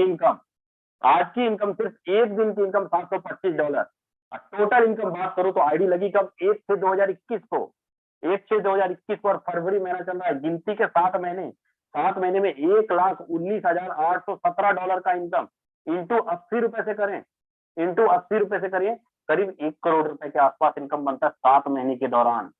इनकम सिर्फ एक दिन की इनकम $725। टोटल इनकम बात करो तो आईडी लगी कब? 1 से 2021 को, 1 से 2021 को, और फरवरी महीना चल रहा है। गिनती के 7 महीने में $1,19,817 का इनकम इंटू 80 रुपए से करें, करिए करीब 1 करोड़ रुपए के आसपास इनकम बनता है 7 महीने के दौरान।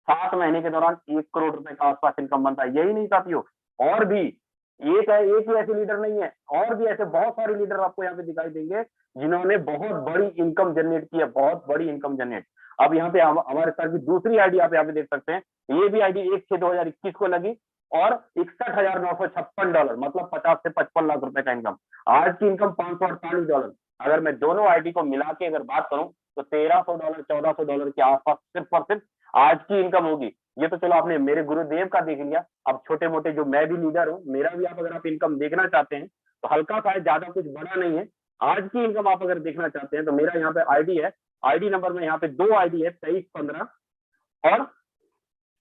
7 महीने के दौरान 1 करोड़ रुपए के आसपास इनकम बनता है। यही नहीं साथियों, और भी एक ही ऐसे लीडर नहीं है, और भी ऐसे बहुत सारे लीडर आपको यहाँ पे दिखाई देंगे जिन्होंने बहुत बड़ी इनकम जनरेट की है, बहुत बड़ी इनकम जनरेट। अब यहाँ पे हमारे सर की दूसरी आईडी आप यहाँ पे देख सकते हैं। ये भी आईडी 1 से 2021 को लगी और $61,956, मतलब 50 से 55 लाख रुपए का इनकम। आज की इनकम $548। अगर मैं दोनों आईडी को मिला के अगर बात करूं तो $1,300 $1,400 के आसपास सिर्फ और सिर्फ आज की इनकम होगी। ये तो चलो आपने मेरे गुरुदेव का देख लिया। अब छोटे मोटे जो मैं भी लीडर हूँ, मेरा भी आप अगर आप इनकम देखना चाहते हैं तो हल्का सा है, ज्यादा कुछ बड़ा नहीं है। आज की इनकम आप अगर देखना चाहते हैं तो मेरा यहाँ पे आईडी है, आईडी नंबर में यहाँ पे 2 आईडी है, 2315 और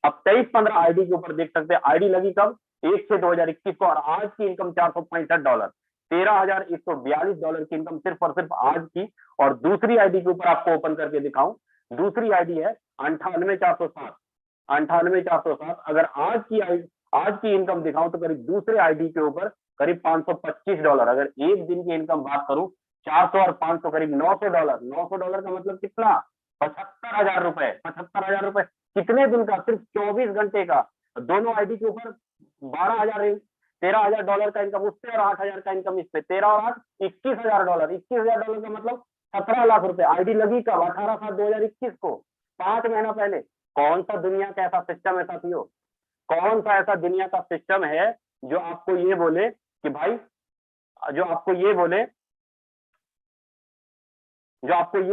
अब 2315 आईडी के ऊपर देख सकते हैं। आईडी लगी कब? 1 से 2021 को, और आज की इनकम $465, $13,142 की इनकम सिर्फ और सिर्फ आज की। और दूसरी आईडी के ऊपर आपको ओपन करके दिखाऊं, दूसरी आईडी है 98,407। अगर आज की इनकम दिखाऊं तो करीब दूसरे आईडी के ऊपर करीब $525। अगर एक दिन की इनकम बात करूं 400 और 500 करीब $900। $900 का मतलब कितना? 75,000 रुपए। 75,000 रुपए कितने दिन का? सिर्फ 24 घंटे का। दोनों आईडी के ऊपर 12,000 $13,000 का इनकम उस पे और 8,000 का इनकम इस पे, 13 और 8 $21,000, $21,000 का मतलब 17 लाख रुपए। आईडी लगी कब? 18/7/2021 को, 5 महीना पहले। कौन सा दुनिया का ऐसा सिस्टम है साथियों, कौन सा ऐसा दुनिया का सिस्टम है जो आपको ये बोले कि भाई, जो आपको ये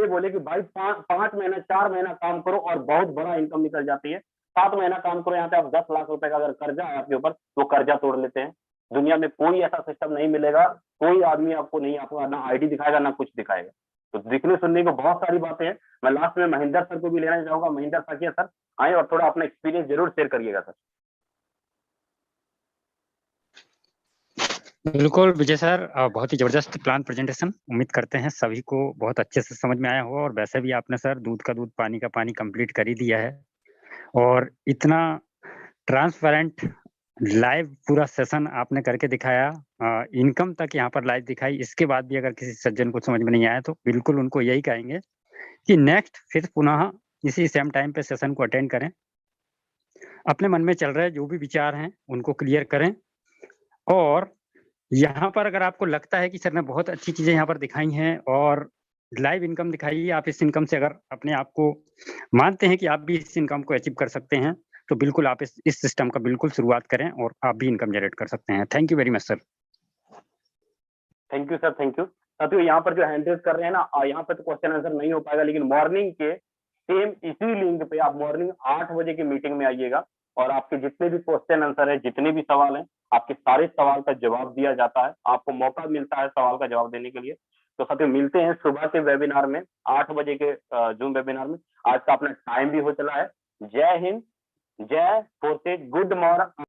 बोले कि भाई 5 महीना 4 महीना काम करो और बहुत बड़ा इनकम निकल जाती है। 7 महीना काम करो, यहाँ पे आप 10 लाख रुपए का अगर कर्जा है आपके ऊपर, वो कर्जा तोड़ लेते हैं। दुनिया में कोई ऐसा सिस्टम नहीं मिलेगा, कोई आदमी आपको नहीं, आपको ना आईडी दिखाएगा ना कुछ दिखाएगा। तो दिखने सुनने को बहुत सारी बातें हैं। मैं लास्ट में महेंद्र सर को भी लेना चाहूंगा। महेंद्र साकिया सर आए और थोड़ा अपना एक्सपीरियंस जरूर शेयर करिएगा सर। बिल्कुल विजय सर, बहुत ही जबरदस्त प्लान प्रेजेंटेशन। उम्मीद करते हैं सभी को बहुत अच्छे से समझ में आया हो। और वैसे भी आपने सर दूध का दूध पानी का पानी कंप्लीट कर ही दिया है, और इतना ट्रांसपेरेंट लाइव पूरा सेशन आपने करके दिखाया, इनकम तक यहाँ पर लाइव दिखाई। इसके बाद भी अगर किसी सज्जन को समझ में नहीं आया तो बिल्कुल उनको यही कहेंगे कि नेक्स्ट फिर पुनः इसी सेम टाइम पे सेशन को अटेंड करें। अपने मन में चल रहे जो भी विचार हैं उनको क्लियर करें। और यहाँ पर अगर आपको लगता है कि सर ने बहुत अच्छी चीजें यहाँ पर दिखाई हैं और लाइव इनकम दिखाई है, आप इस इनकम से अगर अपने आप को मानते हैं कि आप भी इस इनकम को अचीव कर सकते हैं, तो बिल्कुल आप इस सिस्टम का बिल्कुल शुरुआत करें और आप भी इनकम जनरेट कर सकते हैं। Thank you very much sir. Thank you sir, thank you. साथियों यहाँ पर जो हैंड रेज कर रहे हैं ना, यहाँ पे तो क्वेश्चन आंसर नहीं हो पाएगा, लेकिन मॉर्निंग के सेम इसी लिंक पे आप मॉर्निंग 8 बजे की मीटिंग में आइएगा और आपके जितने भी क्वेश्चन आंसर है, जितने भी सवाल हैं, आपके सारे सवाल का जवाब दिया जाता है। आपको मौका मिलता है सवाल का जवाब देने के लिए। तो साथियों मिलते हैं सुबह के वेबिनार में 8 बजे के जूम वेबिनार में। आज का अपना टाइम भी हो चला है। जय हिंद, जय फोर्सेज, गुड मॉर्निंग।